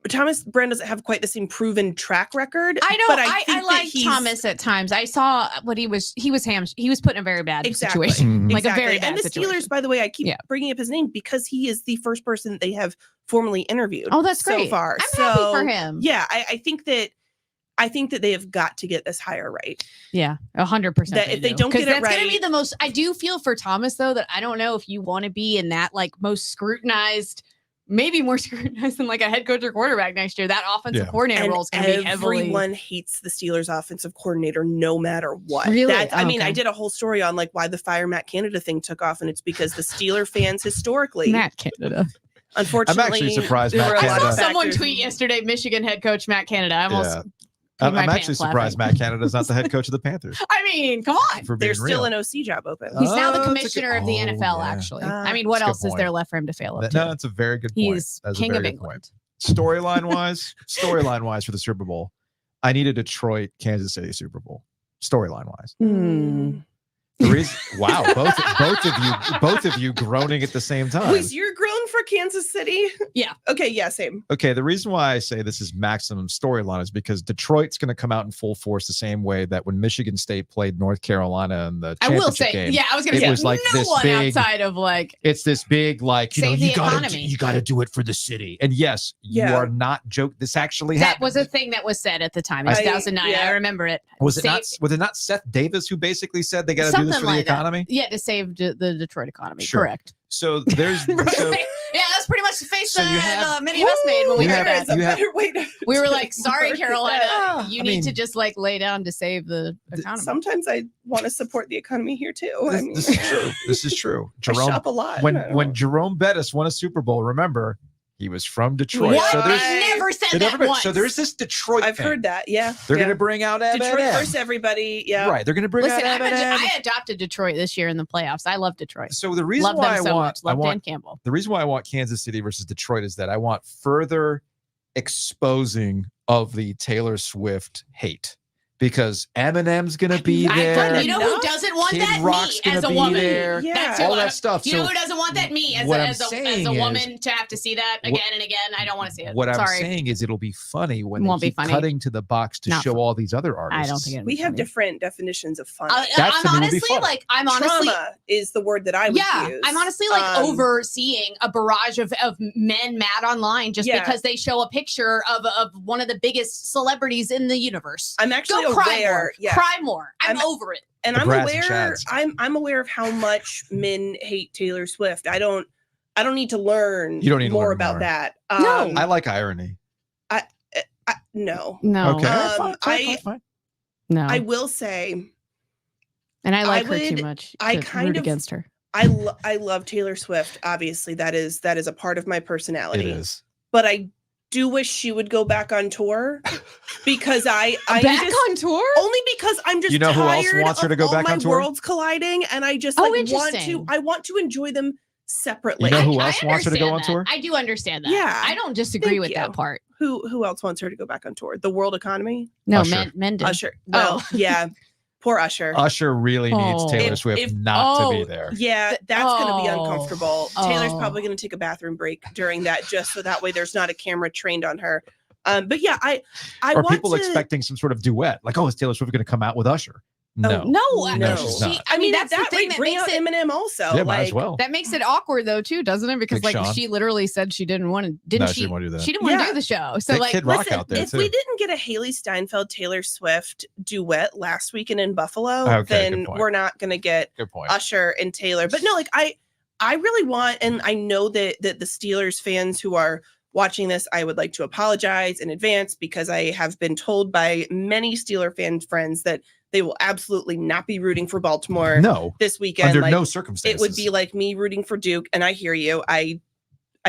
Thomas Brown doesn't have quite the same proven track record. I know. But I like Thomas at times. I saw what he was put in a very bad situation, like a very bad situation. And the situation. Steelers, by the way, I keep bringing up his name because he is the first person that they have formally interviewed. Oh, that's great. So far. I'm happy for him. Yeah, I think that they have got to get this hire right. Yeah, 100%. That if they don't get it that's right, going to be the most. I do feel for Thomas though that I don't know if you want to be in that like most scrutinized. Maybe more scrutinized than like a head coach or quarterback next year. That offensive coordinator role is going to be heavily. Everyone hates the Steelers offensive coordinator no matter what. Really? I mean, I did a whole story on like why the fire Matt Canada thing took off, and it's because the Steeler fans historically. Matt Canada. Unfortunately, I'm actually surprised Matt I Canada. saw someone tweet yesterday, Michigan head coach Matt Canada. I almost. I'm actually surprised Matt Canada's not the head coach of the Panthers. I mean, come on. There's still an OC job open. He's now the commissioner of the NFL, actually. I mean, what else is there left for him to fail up to? No, that's a very good point. He's that's king of England. Storyline wise for the Super Bowl, I need a Detroit, Kansas City Super Bowl. Storyline wise. The reason, wow, both of you groaning at the same time. Was your groan for Kansas City? Yeah. Okay. Yeah. Same. Okay. The reason why I say this is maximum storyline is because Detroit's going to come out in full force the same way that when Michigan State played North Carolina in the championship game. I was going to say, was like no this one big, outside of like. It's this big, like, you got to do it for the city. And yes, you are not joking. This actually happened. That was a thing that was said at the time in 2009. I remember it. Was it not Seth Davis who basically said they got to do this for the economy? Yeah, to save the Detroit economy. Sure. Correct. So there's yeah, that's pretty much the face that many of us made when we heard that. We were like, sorry, Carolina, you need to just like lay down to save the economy. Sometimes I want to support the economy here too. This is true. This is true. Jerome, I shop a lot. When Jerome Bettis won a Super Bowl, remember, he was from Detroit. What? So I never said that once. So there's this Detroit I've heard that, yeah. They're going to bring out Detroit versus everybody, yeah. Right, they're going to bring out I adopted Detroit this year in the playoffs. I love Detroit. So the reason why Dan Campbell. The reason why I want Kansas City versus Detroit is that I want further exposing of the Taylor Swift hate. Because Eminem's gonna be there. You know who doesn't want Kid that? Rock's Me as a woman. There. Yeah. That's all that stuff. You know who doesn't want that? Me as a woman to have to see that again and again. I don't want to see it. What I'm saying is it'll be funny when they keep cutting to the box to show all these other artists. I don't think we have different definitions of funny. I'm honestly trauma is the word that I would use. I'm honestly like overseeing a barrage of men mad online just because they show a picture of one of the biggest celebrities in the universe. I'm actually cry aware. more. Yeah. Cry more. I'm I'm- over it. And The I'm Brads and aware. Chads. I'm aware of how much men hate Taylor Swift. I don't need to learn You don't need to more learn about more. that. No. I like irony. No. No. Okay. I No. I will say and I like I her too would- much I to kind root of- against her. I love Taylor Swift. Obviously, that is a part of my It personality. is. But I do wish she would go back on tour because I Back just, on tour? only because I'm just You know who else tired wants her of to go all back my on tour? worlds colliding, and I just Oh, want interesting. to enjoy them separately. You know who I else wants her to go on understand tour? that. I do understand that. Yeah. I don't disagree Thank with you. that part. Who else wants her to go back on tour? The world economy? No, Usher. men do. Usher. Well, yeah. Poor Usher. Usher really needs Oh. Taylor If- Swift if- not to oh, be there. Yeah, that's going to be Oh. uncomfortable. Taylor's Oh. probably going to take a bathroom break during that, just so that way there's not a camera trained on her. But yeah, I Or want people to, expecting some sort of duet, like, oh, is Taylor Swift going to come out with Usher? No. No, No, she's she, not. I mean, that's the that thing might that bring makes out it. Eminem also. Yeah, might like, as well. That makes it awkward though too, doesn't it? Because Big like Sean. she literally said she didn't want to. Didn't No, she? she didn't want to do that. She didn't want to Yeah. do the show. So Big like, Kid Rock Listen, out there if too. we didn't get a Haley Steinfeld Taylor Swift duet last weekend in Buffalo, Okay, good then point. we're not going to get Good point. Usher and Taylor. But no, like I really want, and I know that the Steelers fans who are watching this, I would like to apologize in advance because I have been told by many Steeler fan friends that they will absolutely not be rooting for Baltimore No, this weekend. under Like, no circumstances. it would be like me rooting for Duke, and I hear you. I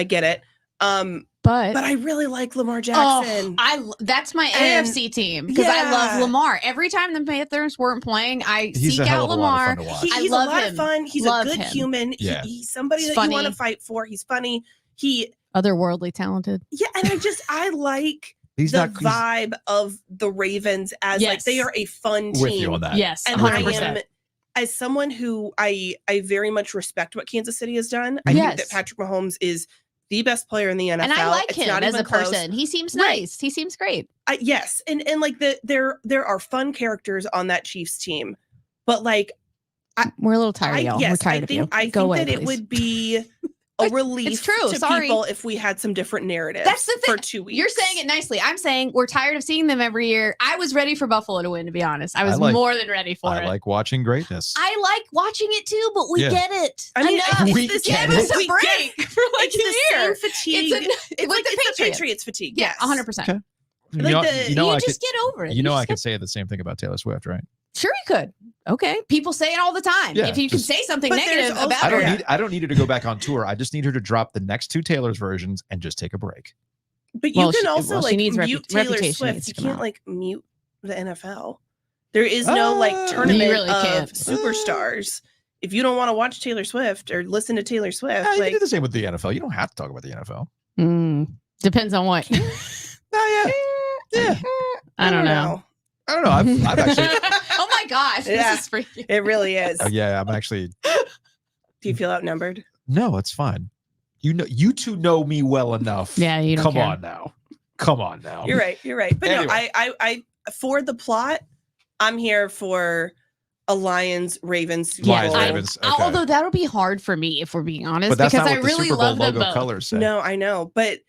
get it. but But I really like Lamar oh, Jackson. that's my And- AFC team because I love Yeah. Lamar. Every time the Panthers weren't playing, I He's seek a hell out of a lot Lamar. of fun to watch. He's love a lot him. of fun. He's Love a good him. human. Yeah. He's somebody He's that you want funny. to fight for. He's funny. He Otherworldly talented. yeah, and I like He's the not he's vibe of the Ravens as like they Yes. are a fun with team. you on that. Yes, And 100%. I am, as someone who I very much respect what Kansas City has done. I think that Yes. Patrick Mahomes is the best player in the NFL. And I like It's him not as a even close. person. He seems Right. nice. He seems great. Yes, and like there are fun characters on that Chiefs team, but like We're a little tired, y'all. We're tired of you. I Go think away, that it please. would be a relief true, to sorry. people if we had some different narratives. That's the for thing. 2 weeks. You're saying it nicely. I'm saying we're tired of seeing them every year. I was ready for Buffalo to win, to be honest. I was more than ready for I it. like watching greatness. I like watching it too, but we Yeah. get it. I mean, Enough. We it's the get same- it. Give us a we get- break for like It's a the year. same fatigue. It's It's with like the it's Patriots. Patriots fatigue. Yeah, Yes. 100%. Okay. You Like know, the- you know, you I just could, get over it. you know, I just could say the same thing about Taylor Swift, right? Sure, you could. Okay. People say it all the time. Yeah, if you can just- say something But there's negative also- about I don't her, need I don't need her to go back on tour. I just need her to drop the next two Taylor's versions and just take a break. But you Well, can she- also well, she like needs mute Taylor reputation Swift. needs You to come can't out. like mute the NFL. There is no like You tournament really of can't. superstars. If you don't want to watch Taylor Swift or listen to Taylor Swift, Yeah, you like can do the same with the NFL. You don't have to talk about the NFL. depends on what. Oh yeah, yeah. I don't know. I don't know. I've actually. Oh my gosh. Yeah. This is freaky. It really is. Yeah, I'm actually. Do you feel outnumbered? No, it's fine. You know, you two know me well enough. Yeah, you don't Come care. on now. Come on now. You're right. You're right. But Anyway. no, I for the plot, I'm here for a Lions Ravens Super Lions, Bowl. Ravens. Okay. Although that'll be hard for me if we're being honest, But that's because not I what the really Super Bowl love them logo both. colors say. No, I know. But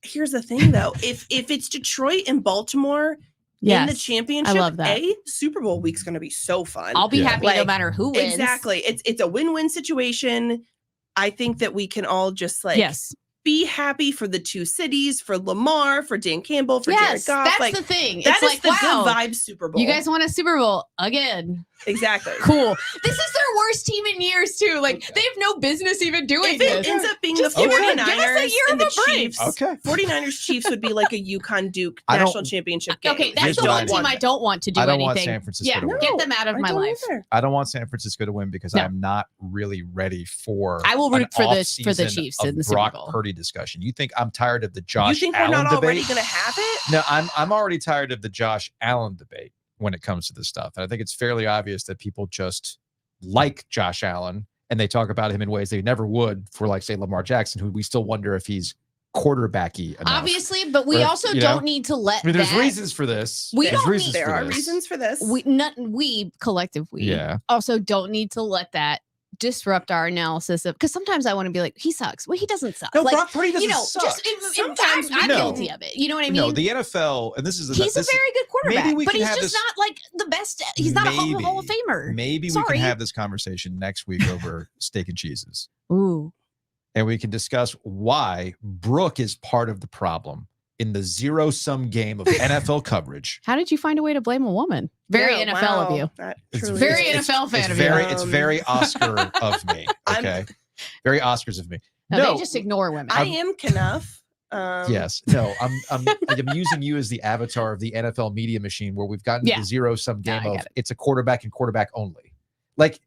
here's the thing though. if it's Detroit and Baltimore in the Yes. championship, love that. Super Bowl week's gonna be so fun. I'll be Yeah. happy no Like, matter who wins. Exactly. It's a win-win situation. I think that we can all just like Yes. be happy for the two cities, for Lamar, for Dan Campbell, for Yes. Jared Goff. That's Like the thing. that It's is like, the wow, good vibe Super Bowl. you guys won a Super Bowl again. exactly. Cool. This is their worst team in years too. Like they have no business even doing If it this. ends up being Just the give us a 49ers year and of the a break. Chiefs, Okay. 49ers Chiefs would be like a UConn Duke I don't- national championship game. Okay, that's Here's the what I one do. team I don't want to do I don't anything. want San Francisco yeah, to win. get them out of I my don't life. either. I don't want San Francisco to win because No. I'm not really ready for. I will an root for the off-season Chiefs of in the Super Brock Bowl. Purdy discussion. You think I'm tired of the Josh You think Allen we're not already debate? going to have it? No, I'm already tired of the Josh Allen debate when it comes to this stuff. And I think it's fairly obvious that people just like Josh Allen and they talk about him in ways they never would for, like, say, Lamar Jackson, who we still wonder if he's quarterbacky enough. Obviously, but we Or if, also you know, don't need to let I mean, there's that. reasons for this. We There's don't reasons There for are this. reasons for this. We collective we Yeah. also don't need to let that disrupt our analysis of, because sometimes I want to be like, he sucks. Well, he doesn't suck. No, like, Brock Purdy doesn't suck. Sometimes I'm No. guilty of it. You know what I mean? No, the NFL, and this is He's a very good quarterback, we but can he's have just this- not like the best. He's not a Hall of Famer. Maybe we Sorry. can have this conversation next week over steak and cheeses. Ooh. And we can discuss why Brooke is part of the problem in the zero-sum game of NFL coverage. How did you find a way to blame a woman? Very Yeah, NFL of wow. you. That It's truly Very is. NFL fan It's of very, you. it's very Oscar of me. I'm- Okay, very Oscars of me. No, they just ignore women. I am Knuff. Yes. No, I'm using you as the avatar of the NFL media machine where we've gotten Yeah. the zero-sum No, game I of get it. it's a quarterback and quarterback only. Like,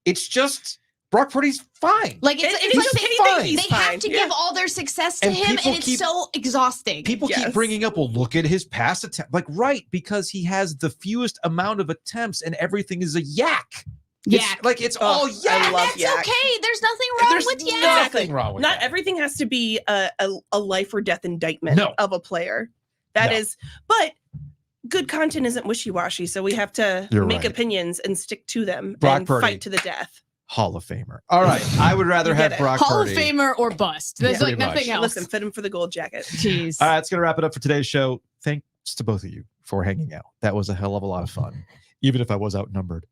it's just Brock Purdy's fine. Like it's It's like okay they, that he's they have fine. to Yeah. give all their success to And him, people and it's keep- so exhausting. People keep Yes. bringing up, well, look at his pass attempt. Like, right, because he has the fewest amount of attempts and everything is a yak. Yeah, It's all yak. I love that's yak. okay. There's nothing wrong There's with yak. nothing wrong with Not that. everything has to be a life or death indictment No. of a player. That No. is, but good content isn't wishy-washy, so we have to You're make right. opinions and stick to them Brock and Purdy. fight to the death. Hall of Famer. All right. I would rather You have get it. Brock Hall Purdy. of Famer or bust. There's Yeah. like Pretty nothing much. else. Listen, fit him for the gold jacket. Jeez. All right, that's going to wrap it up for today's show. Thanks to both of you for hanging out. That was a hell of a lot of fun, even if I was outnumbered.